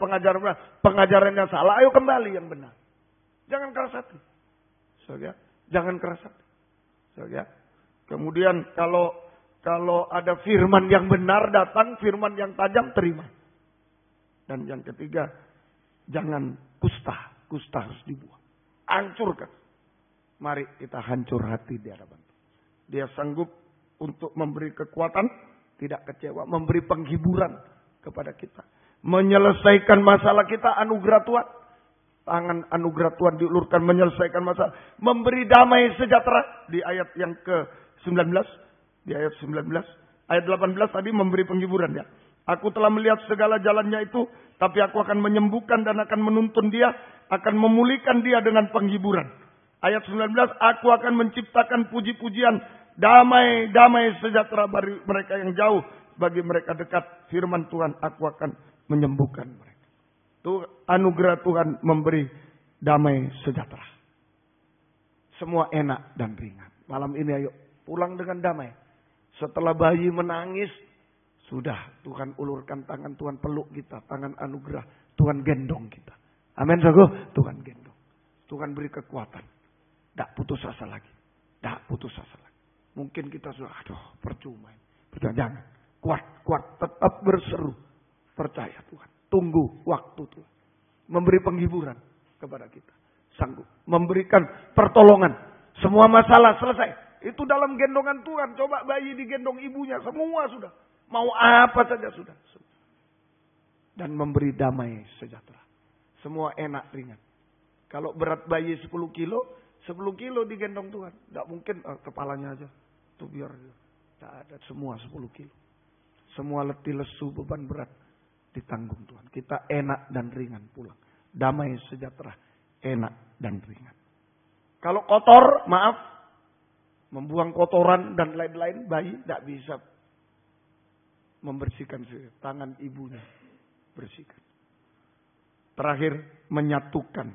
pengajarannya salah. Ayo kembali yang benar. Jangan keras hati. Jangan keras hati. Kemudian kalau ada firman yang benar datang, firman yang tajam terima. Dan yang ketiga, jangan kusta. Kusta harus dibuang. Hancurkan. Mari kita hancur hati di hadapan Tuhan. Dia sanggup untuk memberi kekuatan, tidak kecewa, memberi penghiburan kepada kita, menyelesaikan masalah kita, anugerah Tuhan. Tangan anugerah Tuhan diulurkan menyelesaikan masalah, memberi damai sejahtera di ayat yang ke-19, di ayat 19, ayat 18 tadi memberi penghiburan ya. Aku telah melihat segala jalannya itu, tapi aku akan menyembuhkan dan akan menuntun dia, akan memulihkan dia dengan penghiburan. Ayat 19, aku akan menciptakan puji-pujian, damai, damai sejahtera bagi mereka yang jauh, bagi mereka dekat. Firman Tuhan, aku akan menyembuhkan mereka. Tuh, anugerah Tuhan memberi damai sejahtera. Semua enak dan ringan. Malam ini ayo pulang dengan damai. Setelah bayi menangis, sudah Tuhan ulurkan tangan, Tuhan peluk kita, tangan anugerah, Tuhan gendong kita. Amin, saudara. Tuhan gendong. Tuhan beri kekuatan. Tidak putus asa lagi. Tidak putus asa lagi. Mungkin kita sudah, percuma. Jangan. Kuat. Tetap berseru. Percaya Tuhan. Tunggu waktu Tuhan. Memberi penghiburan kepada kita. Sanggup. Memberikan pertolongan. Semua masalah selesai. Itu dalam gendongan Tuhan. Coba bayi digendong ibunya. Semua sudah. Mau apa saja sudah. Dan memberi damai sejahtera. Semua enak ringan. Kalau berat bayi 10 kilo. 10 kilo digendong Tuhan. Tidak mungkin kepalanya aja. Itu biar. Tidak ada. Semua 10 kilo. Semua letih lesu beban berat. Ditanggung Tuhan. Kita enak dan ringan pulang. Damai sejahtera. Enak dan ringan. Kalau kotor, maaf. Membuang kotoran dan lain-lain. Bayi tidak bisa membersihkan tangan ibunya. Bersihkan. Terakhir, menyatukan.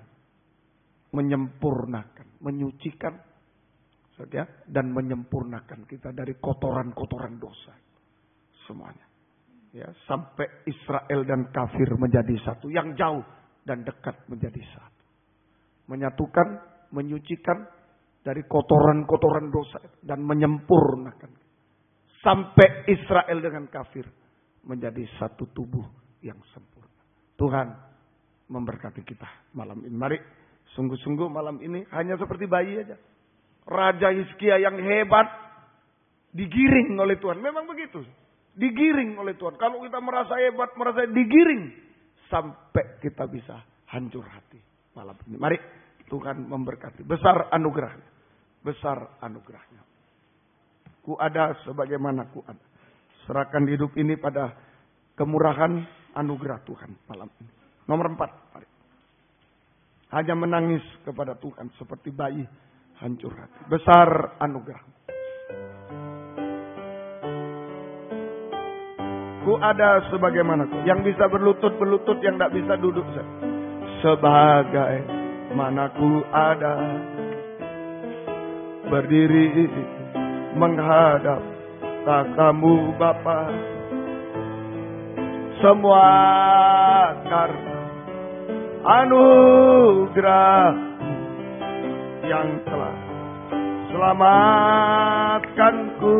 Menyempurnakan. Menyucikan. Dan menyempurnakan kita dari kotoran-kotoran dosa. Semuanya. Ya, sampai Israel dan kafir menjadi satu. Yang jauh dan dekat menjadi satu. Menyatukan, menyucikan dari kotoran-kotoran dosa. Dan menyempurnakan. Sampai Israel dengan kafir menjadi satu tubuh yang sempurna. Tuhan memberkati kita malam ini. Mari sungguh-sungguh malam ini hanya seperti bayi aja. Raja Hizkia yang hebat digiring oleh Tuhan. Memang begitu. Digiring oleh Tuhan. Kalau kita merasa hebat, merasa digiring. Sampai kita bisa hancur hati malam ini. Mari Tuhan memberkati. Besar anugerahnya. Besar anugerahnya. Ku ada sebagaimana ku ada. Serahkan hidup ini pada kemurahan anugerah Tuhan malam ini. Nomor 4. Mari. Hanya menangis kepada Tuhan seperti bayi hancur hati. Besar anugerah. Ku ada sebagaimana ku. Yang bisa berlutut, yang tidak bisa duduk. Sebagai mana ku ada. Berdiri menghadap takamu Bapa. Semua karena anugerah yang telah selamatkanku.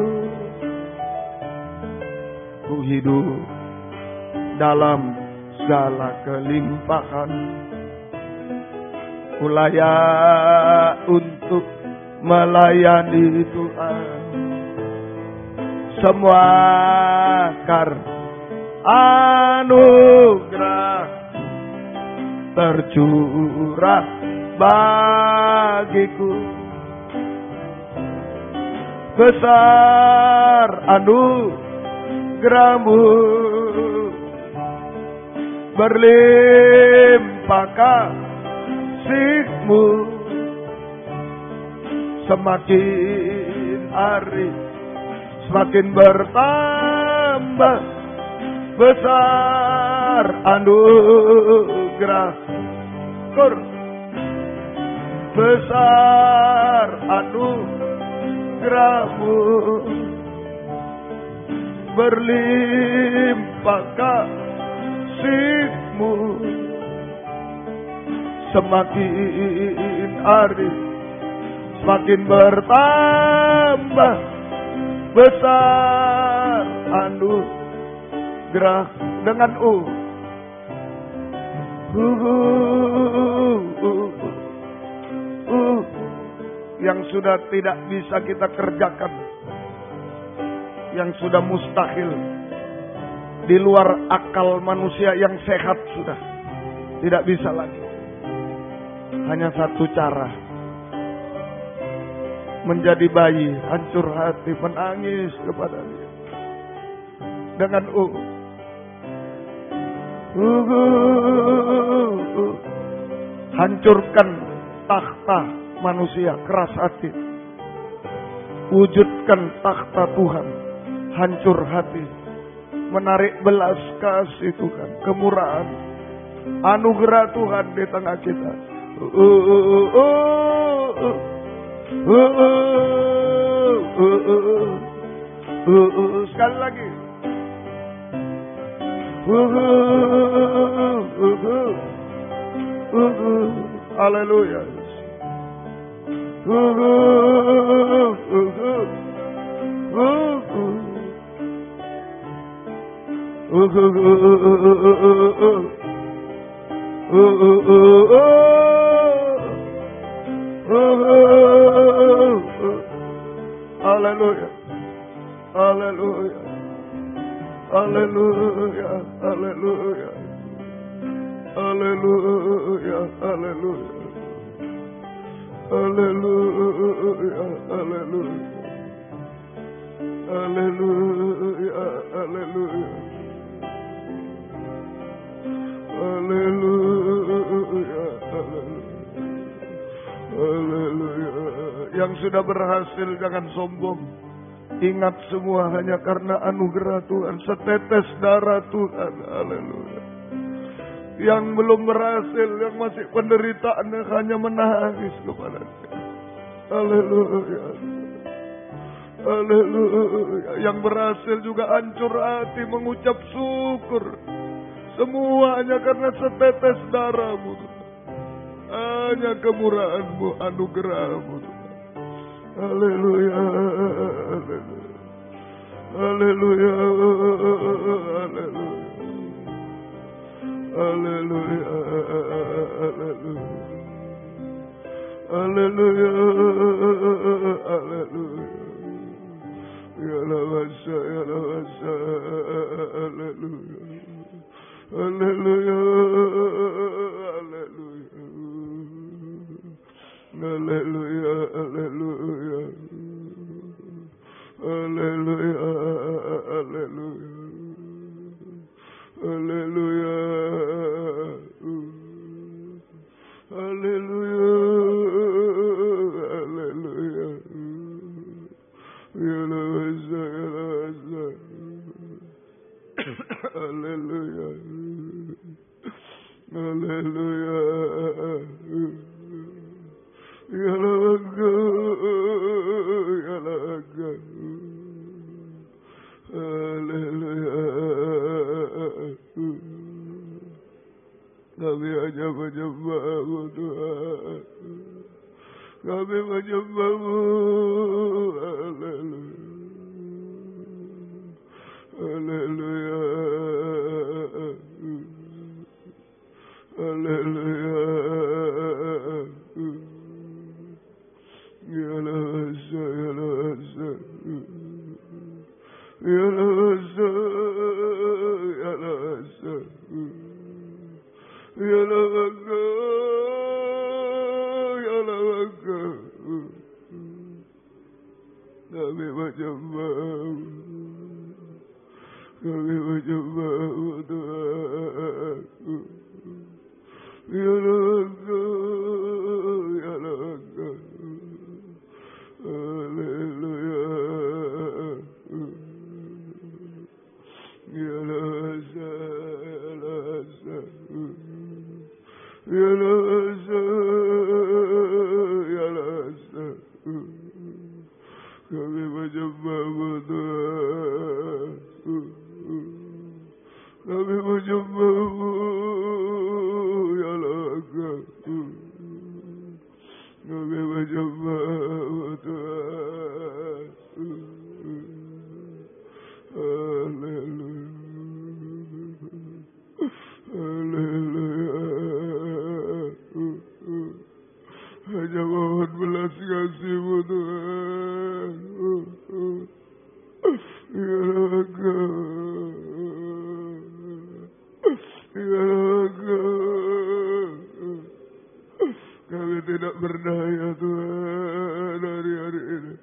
Ku hidup dalam segala kelimpahan. Ku layak untuk melayani Tuhan. Semua karena anugerah tercurah bagiku. Besar anugerahmu, berlimpah kasih-Mu. Semakin hari semakin bertambah. Besar anugerah, besar anugerah-Mu, berlimpah kasih-Mu. Semakin hari semakin bertambah. Besar anugerah dengan yang sudah tidak bisa kita kerjakan, yang sudah mustahil, di luar akal manusia yang sehat sudah tidak bisa lagi. Hanya satu cara, menjadi bayi, hancur hati, menangis kepada Dia. Dengan Hancurkan takhta manusia keras hati. Wujudkan takhta Tuhan hancur hati. Menarik belas kasih Tuhan, kemurahan, anugerah Tuhan di tengah kita. Sekali lagi. Haleluya. Haleluya. Haleluya. Haleluya. Haleluya. Haleluya. Haleluya. Haleluya. Haleluya. Haleluya. Haleluya. Haleluya. Haleluya. Yang sudah berhasil jangan sombong. Ingat semua hanya karena anugerah Tuhan, setetes darah Tuhan. Haleluya. Yang belum berhasil, yang masih penderitaan, hanya menangis kepada Dia. Haleluya. Haleluya. Yang berhasil juga hancur hati mengucap syukur. Semuanya karena setetes darah-Mu. Hanya kemurahan-Mu, anugerah-Mu. Haleluya. Haleluya. Haleluya. Haleluya. Haleluya. Haleluya. Ya lawasa, ya lawasa. Haleluya. Haleluya. Haleluya. Haleluya. Haleluya. Haleluya. Haleluya. Haleluya. Haleluya. Haleluya. Ya lawasa, ya lawasa. Haleluya. Haleluya. Ya lawasa, ya lawasa. Haleluya. Kami hanya menyembah-Mu Tuhan. Kami menyembah-Mu. Haleluya. Haleluya. Haleluya. Ya lawasa, ya lawasa. Ya lawasa, ya lawasa. Ya lawasa, ya lawasa. Kami menyembah-Mu. Kami menyembah-Mu Tuhan. Ya lawasa, ya lawasa. Haleluya. Ya lawasa, ya lawasa. Ya lawasa, ya lawasa. Kami menyembah-Mu Tuhan. Kami menyembah-Mu, ya lawasa. Kami menyembah-Mu Tuhan. Haleluya. Haleluya. Hanya mohon belas kasih-Mu Tuhan. Ya Engkau. Ya Engkau. Kami tidak berdaya Tuhan hari-hari ini.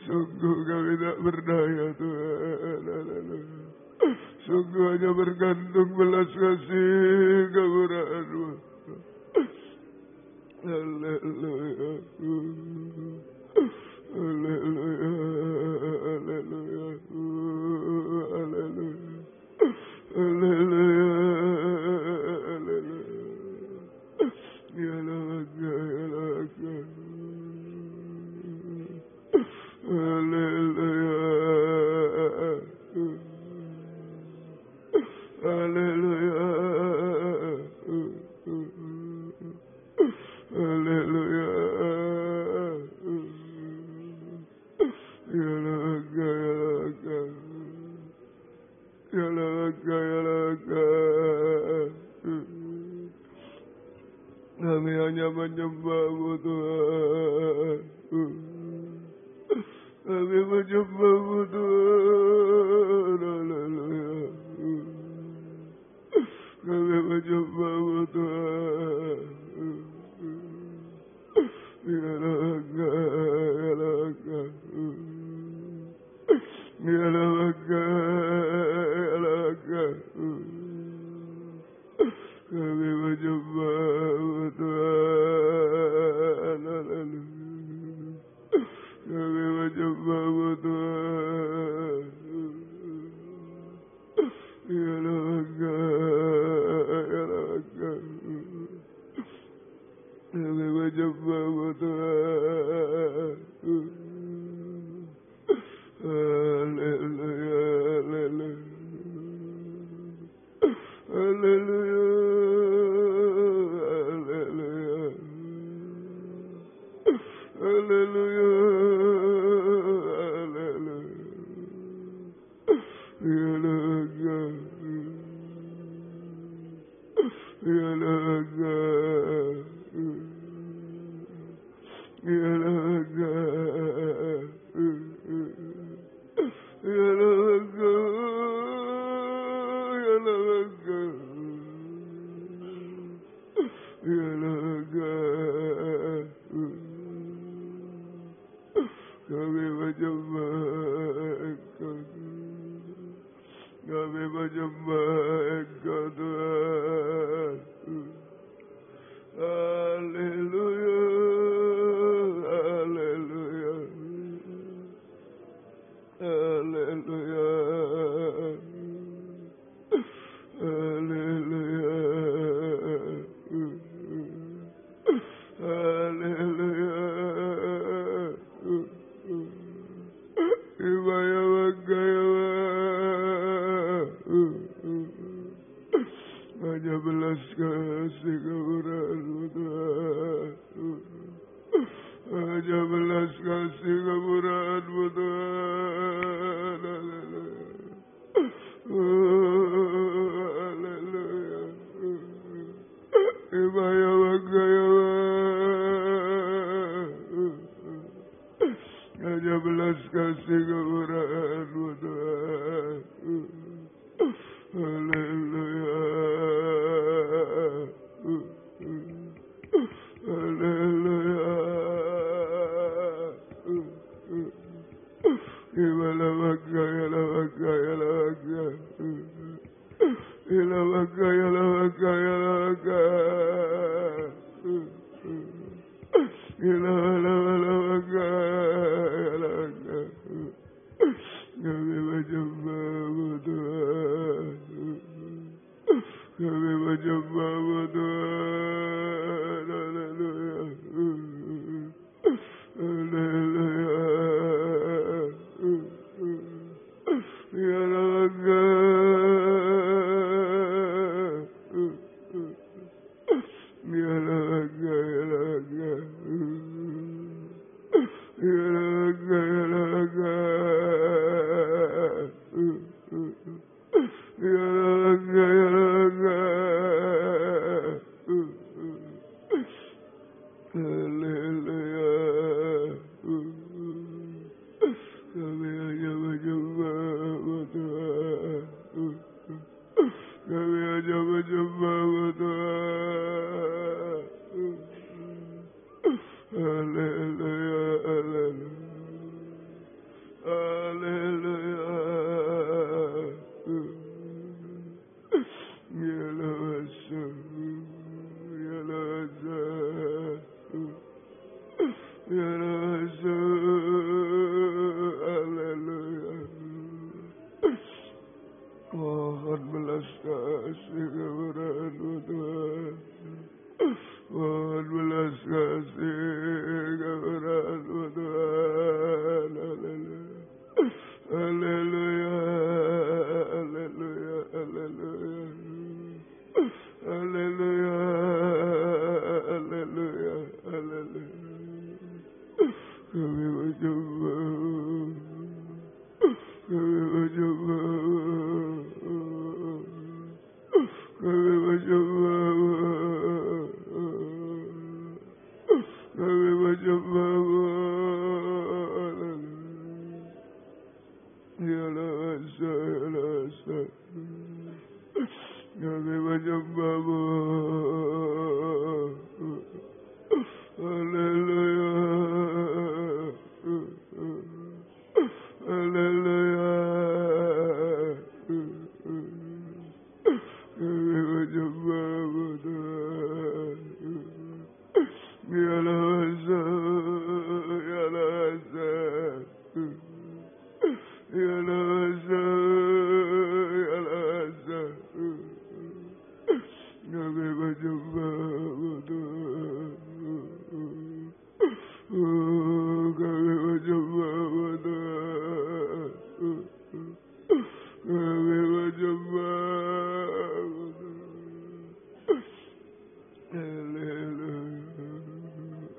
Sungguh kami tak berdaya Tuhan. Sungguh hanya bergantung belas kasih kemurahan-Mu. Haleluya. Haleluya. Haleluya. Haleluya. Haleluya. Haleluya. Ya laga, ya laga. Haleluya. Haleluya. Haleluya. Ya laga, ya laga. Ya laga, ya laga. Kami hanya menyembah-Mu Tuhan. Kami menyembah-Mu Tuhan. Haleluya. Kami menyembah-Mu Tuhan. Ya laga, ya laga. Ya laga, ya laga. Kami menyembah-Mu Tuhan. Haleluya. Kami menyembah-Mu Tuhan. Ya laga, ya laga. Kami menyembah-Mu Tuhan. Haleluya, haleluya. Haleluya, haleluya. Haleluya, haleluya. Ya laga, ya laga. Ya laga, ya laga, ya laga, ya laga. Kami menyembah Engkau, kami menyembah Engkau Tuhan. Haleluya, haleluya, haleluya, haleluya, haleluya. Ibaya bagaya, hanya belas kasih kemurahan-Mu Tuhan. Hanya belas kasih kemurahan-Mu Tuhan. Haleluya. Ibaya bagaya, hanya belas kasih kemurahan-Mu Tuhan. Haleluya. Haleluya. Ibala bagaya, la bagaya, la bagaya. Ila bagaya, la bagaya, la bagaya. Ila bagaya, la bagaya. Kami menyembah-Mu Tuhan. Kami menyembah-Mu Tuhan. Haleluya. Haleluya. Ya laga. Ya laga, ya laga. Ya laga, ya laga. Ya laga, ya laga. menyembahmu. Haleluya. Haleluya. Kami menyembahmu Tuhan. Biarlah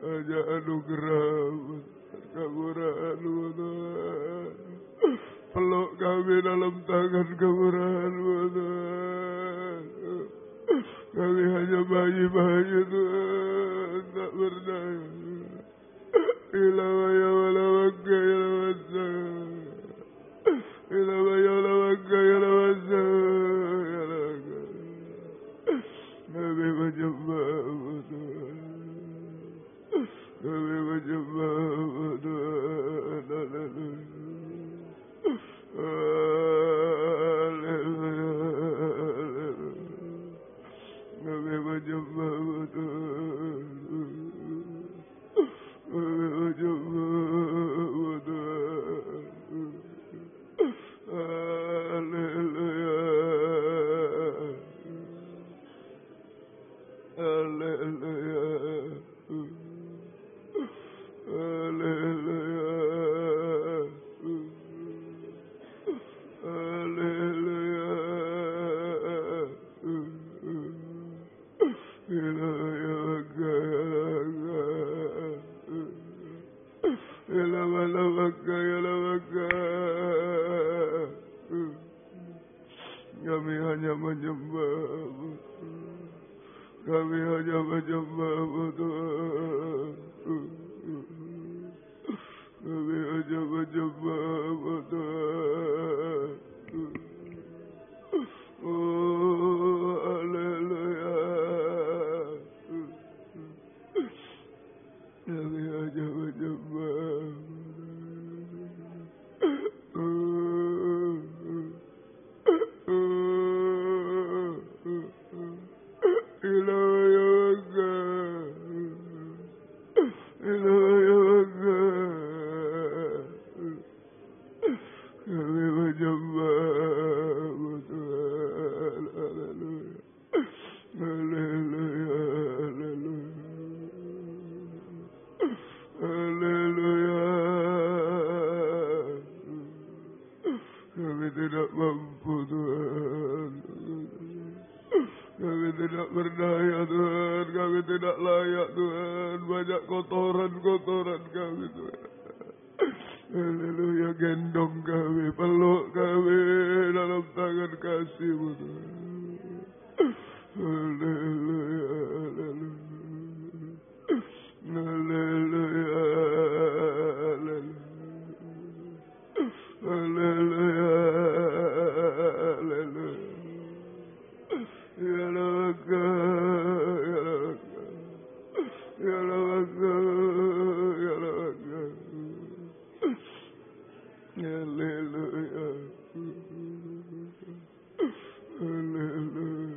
hanya anugerah-Mu, kemurahan-Mu Tuhan. Peluk kami dalam tangan kemurahan-Mu Tuhan. Kami hanya bayi-bayi Tuhan, tak berdaya. Ilamaya walawaka ilamasa. Ilamaya walawaka ilamasa. Kami menyembah-Mu Tuhan. Kami menyembah-Mu Tuhan. Haleluya. Kami menyembah-Mu Tuhan. Kami menyembah-Mu Tuhan. Haleluya. Haleluya. Haleluya. Haleluya. Kami hanya menyembah-Mu. Kami hanya menyembah-Mu Tuhan. Kami hanya menyembah-Mu Tuhan. Oh, haleluya. Kami hanya menyembah-Mu. Kami menyembah-Mu Tuhan. Haleluya. Haleluya. Haleluya. Kami tidak mampu Tuhan. Kami tidak berdaya Tuhan. Kami tidak layak Tuhan. Banyak kotoran-kotoran kami Tuhan. Haleluya. Gendong kami, peluk kami dalam tangan kasih-Mu Tuhan. Haleluya. Haleluya. Haleluya. Haleluya. Haleluya. Ya Laka, ya Laka, ya Laka, ya Laka. Haleluya. Haleluya.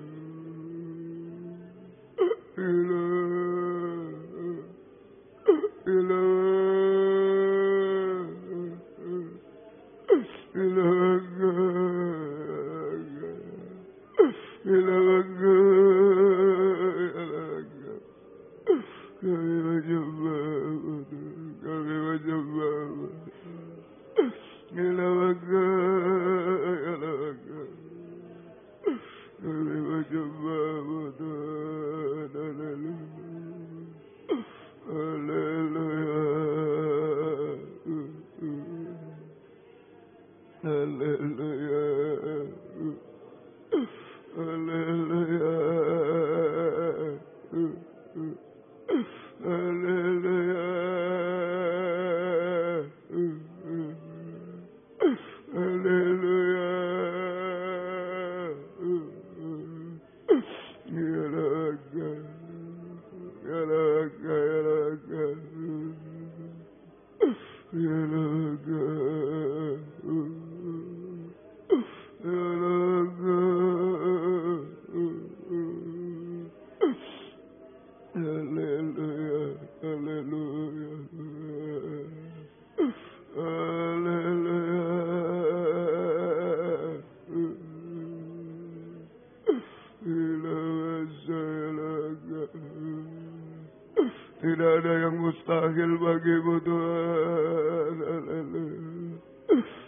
Tidak ada yang mustahil bagimu Tuhan. Haleluya.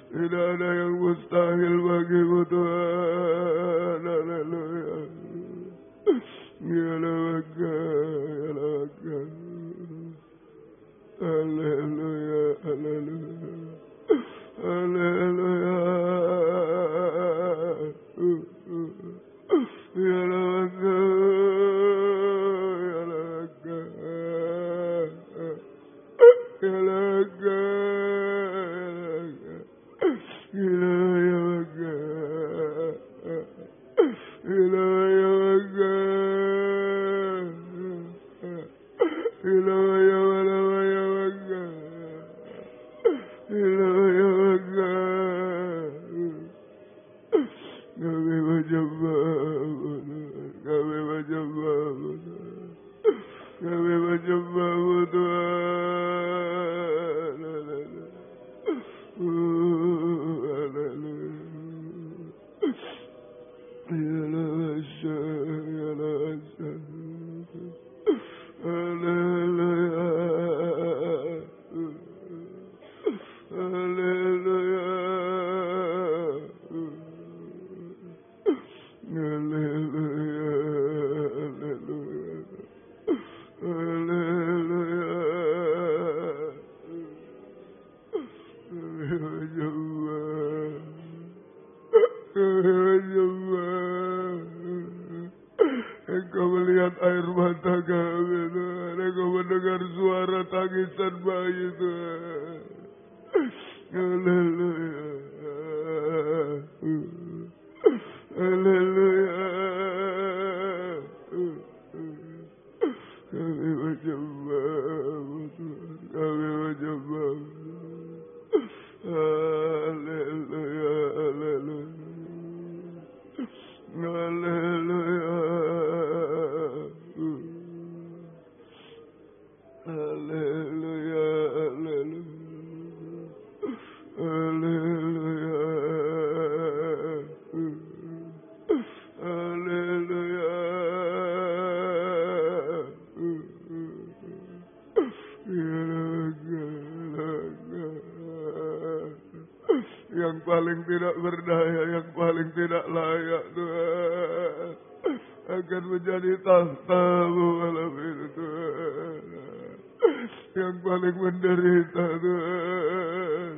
Tidak ada yang mustahil bagimu Tuhan. Haleluya. Ya laga, ya laga. Haleluya, haleluya. Haleluya. Ya laga, ya laga. Ya laga. Engkau melihat air mata kami Tuhan. Engkau mendengar suara tangisan bayi Tuhan. Haleluya. Haleluya. Kami menyembah-Mu Tuhan. Kami menyembah-Mu. Haleluya. Haleluya. Haleluya. Haleluya. Haleluya. Haleluya. Yang paling tidak berdaya, yang paling tidak layak Tuhan, akan menjadi tahta-Mu malam ini Tuhan. Yang paling menderita Tuhan,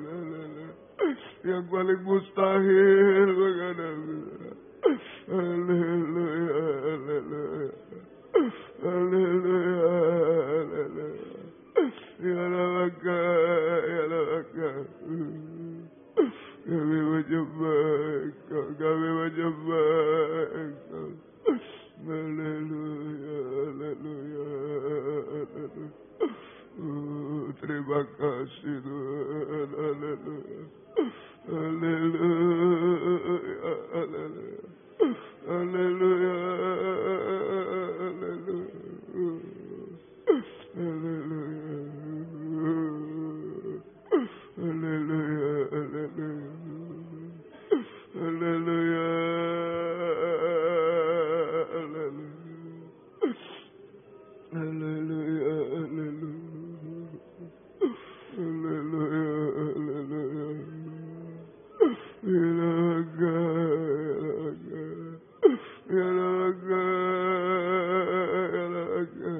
yang paling mustahil menghadapi. Haleluya, haleluya, haleluya, haleluya. Ya laka, ya laka. Kami menyembah Engkau, kami menyembah Engkau. Haleluya, haleluya, haleluya. Terima kasih Tuhan, haleluya. Haleluya, haleluya. Haleluya, haleluya. Haleluya. Haleluya, haleluya. Haleluya. Haleluya, haleluya. Haleluya, haleluya. Ilaga, ilaga, ilaga.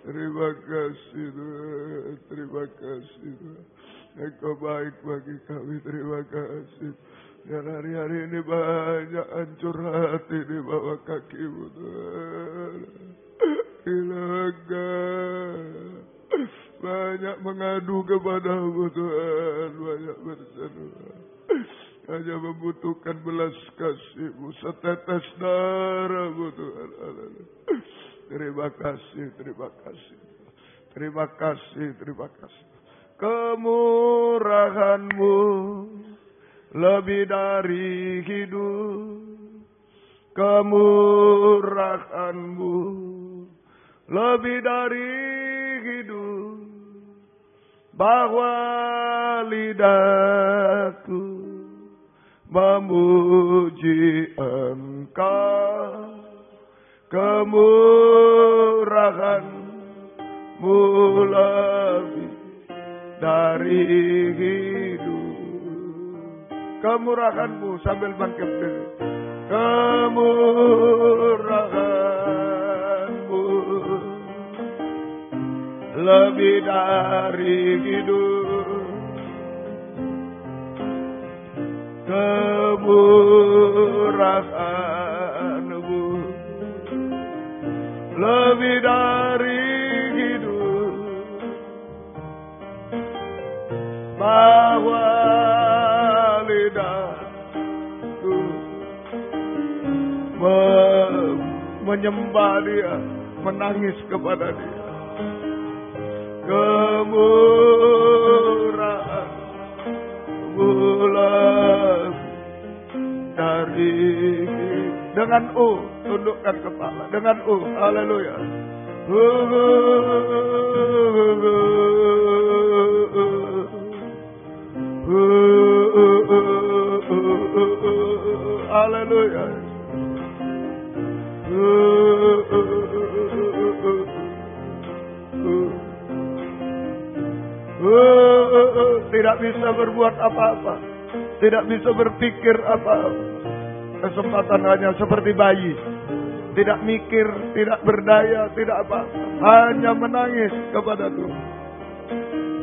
Terima kasih Tuhan, terima kasih Tuhan. Engkau baik bagi kami, terima kasih. Dan hari-hari ini banyak hancur hati di bawah kaki-Mu Tuhan. Ilaga. Banyak mengadu kepada-Mu Tuhan, banyak berseru. Hanya membutuhkan belas kasih-Mu, setetes darah-Mu Tuhan. Terima kasih, terima kasih. Terima kasih, terima kasih. Kemurahan-Mu lebih dari hidup. Kemurahan-Mu lebih dari hidup. Bahwa lidahku memuji Engkau. Kemurahan lebih dari hidup. Kemurahan-Mu sambil bangkit diri. Kemurahan-Mu lebih dari hidup. Kemurahan-Mu lebih dari hidup. Bahwa lidahku menyembah Dia, menangis kepada Dia. Kemurahan-Mu lebih dari dengan tundukkan kepala dengan haleluya. Haleluya. Tidak bisa berbuat apa-apa, tidak bisa berpikir apa-apa. Kesempatan hanya seperti bayi, tidak mikir, tidak berdaya, tidak apa-apa, hanya menangis kepada Tuhan.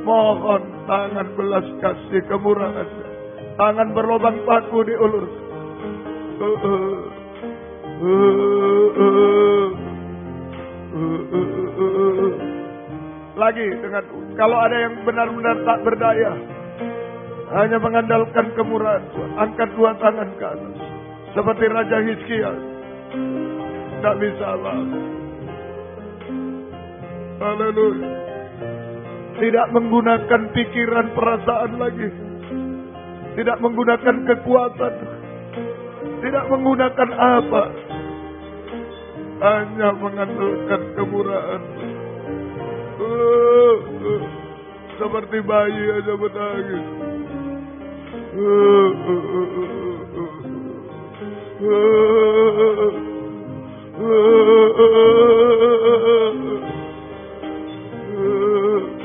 Mohon tangan belas kasih kemurahan, tangan berlubang paku diulur. Lagi dengan kalau ada yang benar-benar tak berdaya, hanya mengandalkan kemurahan Tuhan, angkat dua tangan ke atas seperti Raja Hizkia. Tak bisa apa-apa. Haleluya. Tidak menggunakan pikiran perasaan lagi, tidak menggunakan kekuatan, tidak menggunakan apa, hanya mengandalkan kemurahan. Seperti bayi aja menangis.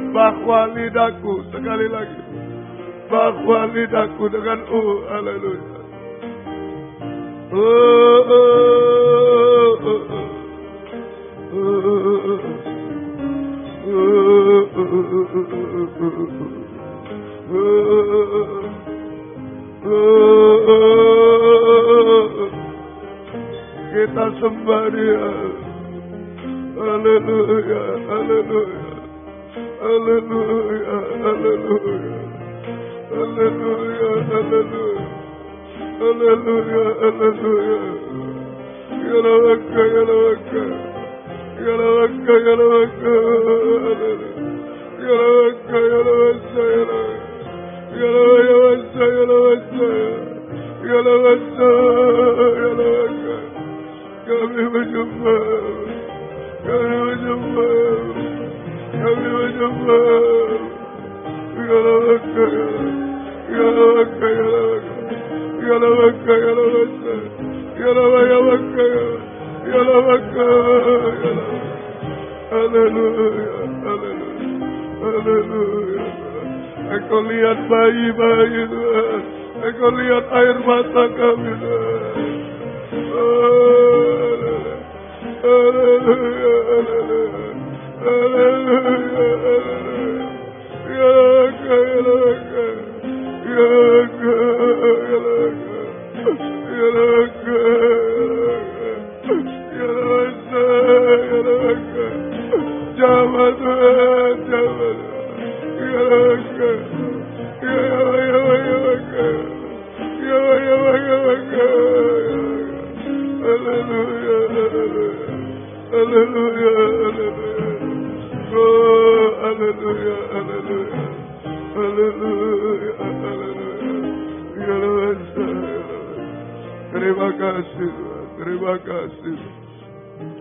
Bahwa lidahku, sekali lagi, bahwa lidahku dengan haleluya. Kita sembah Dia. Haleluya, haleluya, haleluya, haleluya, haleluya, haleluya, haleluya, haleluya. Yalawaka, yalawaka, yalawaka, yalawaka, yalawaka, yalawasa, yalawasa, yalawasa, yalawasa, yalawaka. Kami berjumpa, kami berjumpa, kami berjumpa. Yalawaka, yalawaka, yalawaka, yalawaka, yalawasa, yalawaka, yalawaka, yalawaka. Haleluya, haleluya, haleluya. Engkau lihat bayi-bayi Tuhan, Engkau lihat air mata kami Tuhan. Haleluya, haleluya, haleluya, haleluya. Yalawaka, yalawaka, yalawaka, yalawaka, yalawaka, yalawasa, yalawaka. Jawab Tuhan, jawab. Yalawaka, yalawaka, yalawaka. Haleluya, haleluya, haleluya, haleluya. Oh, haleluya, haleluya, haleluya, haleluya. Terima kasih Tuhan, terima kasih,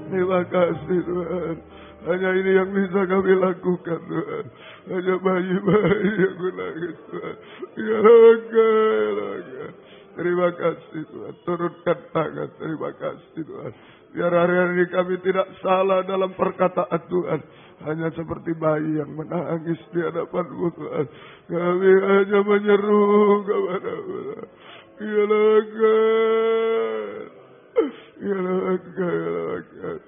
terima kasih Tuhan. Hanya ini yang bisa kami lakukan Tuhan. Hanya bayi-bayi yang menangis Tuhan. Ya Allah. Terima kasih Tuhan. Turunkan tangan. Terima kasih Tuhan. Biar hari-hari ini kami tidak salah dalam perkataan Tuhan. Hanya seperti bayi yang menangis di hadapan-Mu Tuhan. Kami hanya menyeru kepada-Mu. Ya Tuhan. Ya Tuhan.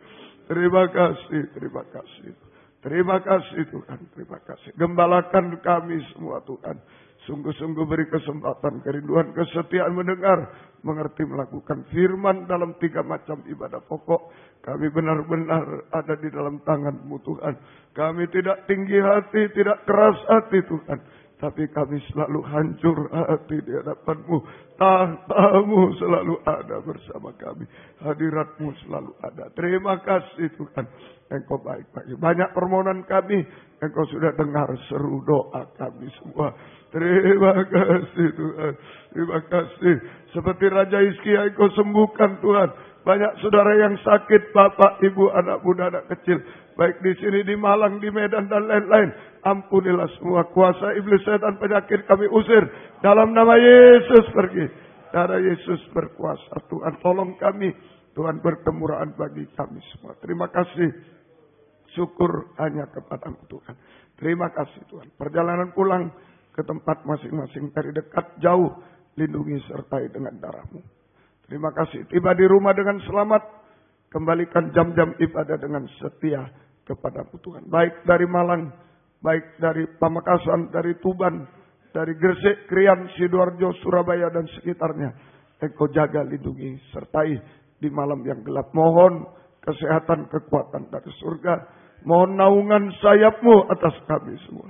Terima kasih, terima kasih. Terima kasih Tuhan, terima kasih. Gembalakan kami semua Tuhan. Sungguh-sungguh beri kesempatan, kerinduan, kesetiaan mendengar, mengerti, melakukan firman dalam 3 macam ibadah pokok. Kami benar-benar ada di dalam tangan-Mu Tuhan. Kami tidak tinggi hati, tidak keras hati Tuhan. Tapi kami selalu hancur hati di hadapan-Mu. Tahta-Mu selalu ada bersama kami. Hadirat-Mu selalu ada. Terima kasih Tuhan. Engkau baik bagi banyak permohonan kami. Engkau sudah dengar seru doa kami semua. Terima kasih Tuhan. Terima kasih. Seperti Raja Hizkia Engkau sembuhkan Tuhan. Banyak saudara yang sakit, bapak, ibu, anak muda, anak kecil. Baik di sini, di Malang, di Medan, dan lain-lain. Ampunilah semua kuasa iblis, setan, penyakit kami usir. Dalam nama Yesus pergi. Darah Yesus berkuasa. Tuhan tolong kami. Tuhan berkemurahan bagi kami semua. Terima kasih. Syukur hanya kepada-Mu Tuhan. Terima kasih Tuhan. Perjalanan pulang ke tempat masing-masing dari dekat jauh. Lindungi sertai dengan darah-Mu. Terima kasih. Tiba di rumah dengan selamat. Kembalikan jam-jam ibadah dengan setia kepada-Mu Tuhan. Baik dari Malang. Baik dari Pamekasan. Dari Tuban. Dari Gresik, Krian, Sidoarjo, Surabaya dan sekitarnya. Engkau jaga, lindungi, sertai di malam yang gelap. Mohon kesehatan, kekuatan dari surga. Mohon naungan sayap-Mu atas kami semua.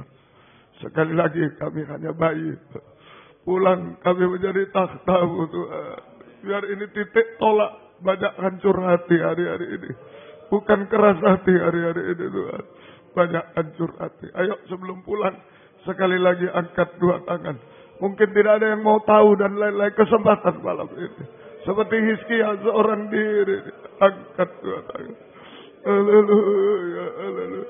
Sekali lagi kami hanya bayi. Pulang kami menjadi takhta-Mu Tuhan. Biar ini titik tolak banyak hancur hati hari-hari ini. Bukan keras hati hari-hari ini Tuhan. Banyak hancur hati. Ayo sebelum pulang sekali lagi angkat 2 tangan. Mungkin tidak ada yang mau tahu dan lain-lain kesempatan malam ini. Seperti Hizkia seorang diri. Angkat 2 tangan. Haleluya, haleluya.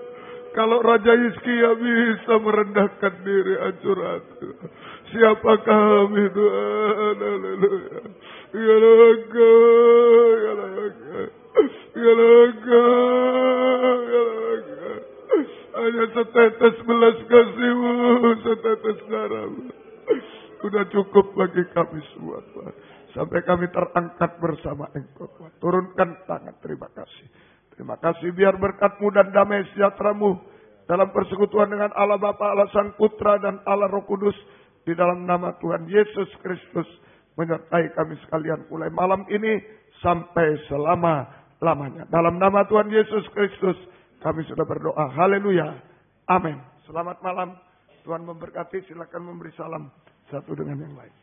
Kalau Raja Hizkia bisa merendahkan diri, hancur hati. Siapa kami Tuhan? Haleluya. Ya lega, ya lega. Ya lega, ya lega. Hanya setetes belas kasih-Mu, setetes darah-Mu. Sudah cukup bagi kami semua Tuhan. Sampai kami terangkat bersama Engkau Tuhan. Turunkan tangan, terima kasih. Terima kasih biar berkat-Mu dan damai sejahtera-Mu dalam persekutuan dengan Allah Bapa, Allah Sang Putra dan Allah Roh Kudus di dalam nama Tuhan Yesus Kristus menyertai kami sekalian mulai malam ini sampai selama-lamanya. Dalam nama Tuhan Yesus Kristus kami sudah berdoa. Haleluya. Amin. Selamat malam. Tuhan memberkati. Silakan memberi salam satu dengan yang lain.